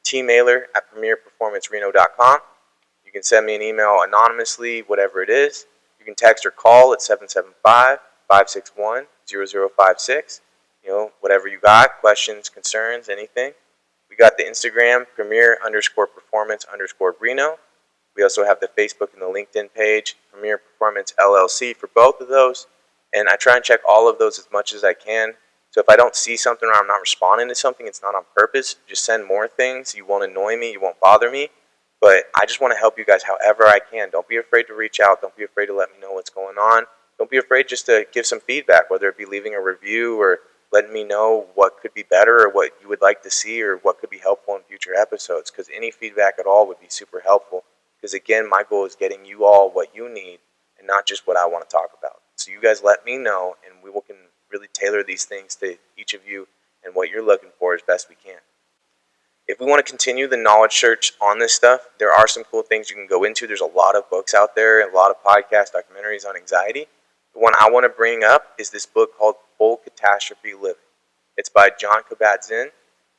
[SPEAKER 1] tmailer@premierperformancereno.com. You can send me an email anonymously, whatever it is. You can text or call at 775-561-0056. Whatever you got, questions, concerns, anything. We got the Instagram, premier_performance_Reno. We also have the Facebook and the LinkedIn page, Premier Performance LLC, for both of those. And I try and check all of those as much as I can. So if I don't see something or I'm not responding to something, it's not on purpose. Just send more things. You won't annoy me. You won't bother me. But I just want to help you guys however I can. Don't be afraid to reach out. Don't be afraid to let me know what's going on. Don't be afraid just to give some feedback, whether it be leaving a review or letting me know what could be better or what you would like to see or what could be helpful in future episodes. Because any feedback at all would be super helpful. Because again, my goal is getting you all what you need and not just what I want to talk about. So you guys let me know and we can really tailor these things to each of you and what you're looking for as best we can. If we want to continue the knowledge search on this stuff, there are some cool things you can go into. There's a lot of books out there, a lot of podcasts, documentaries on anxiety. The one I want to bring up is this book called Full Catastrophe Living. It's by Jon Kabat-Zinn.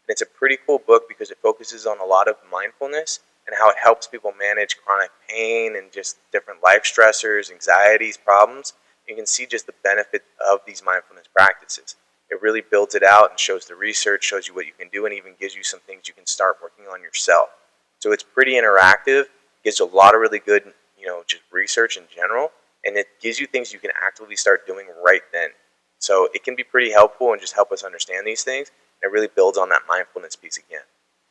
[SPEAKER 1] And it's a pretty cool book because it focuses on a lot of mindfulness and how it helps people manage chronic pain and just different life stressors, anxieties, problems. You can see just the benefit of these mindfulness practices. It really builds it out and shows the research, shows you what you can do, and even gives you some things you can start working on yourself. So it's pretty interactive, gives a lot of really good, just research in general, and it gives you things you can actively start doing right then. So it can be pretty helpful and just help us understand these things. It really builds on that mindfulness piece again.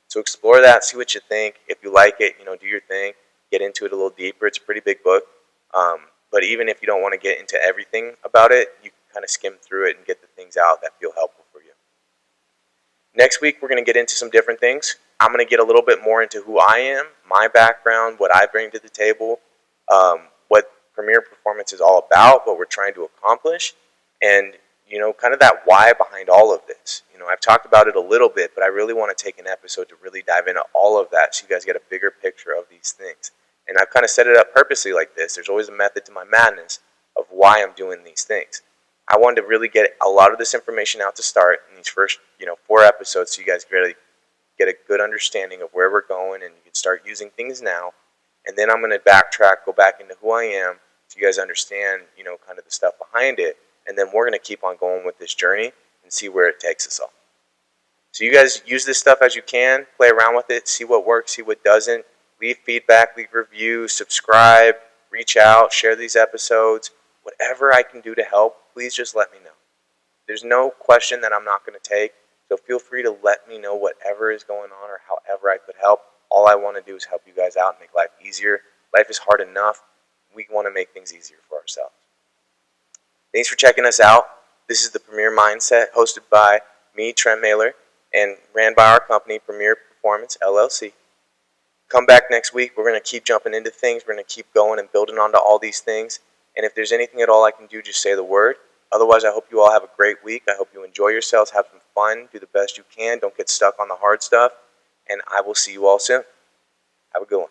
[SPEAKER 1] So explore that, see what you think. If you like it, do your thing. Get into it a little deeper. It's a pretty big book. But even if you don't want to get into everything about it, you can kind of skim through it and get the things out that feel helpful for you. Next week, we're going to get into some different things. I'm going to get a little bit more into who I am, my background, what I bring to the table, what Premier Performance is all about, what we're trying to accomplish, and kind of that why behind all of this. I've talked about it a little bit, but I really want to take an episode to really dive into all of that so you guys get a bigger picture of these things. And I've kind of set it up purposely like this. There's always a method to my madness of why I'm doing these things. I wanted to really get a lot of this information out to start in these first, 4 episodes so you guys really get a good understanding of where we're going and you can start using things now. And then I'm going to backtrack, go back into who I am so you guys understand, kind of the stuff behind it. And then we're going to keep on going with this journey and see where it takes us all. So you guys use this stuff as you can, play around with it, see what works, see what doesn't. Leave feedback, leave reviews, subscribe, reach out, share these episodes. Whatever I can do to help, please just let me know. There's no question that I'm not going to take, so feel free to let me know whatever is going on or however I could help. All I want to do is help you guys out and make life easier. Life is hard enough. We want to make things easier for ourselves. Thanks for checking us out. This is the Premier Mindset, hosted by me, Trent Mahler, and ran by our company, Premier Performance, LLC. Come back next week. We're going to keep jumping into things. We're going to keep going and building onto all these things. And if there's anything at all I can do, just say the word. Otherwise, I hope you all have a great week. I hope you enjoy yourselves, have some fun, do the best you can. Don't get stuck on the hard stuff. And I will see you all soon. Have a good one.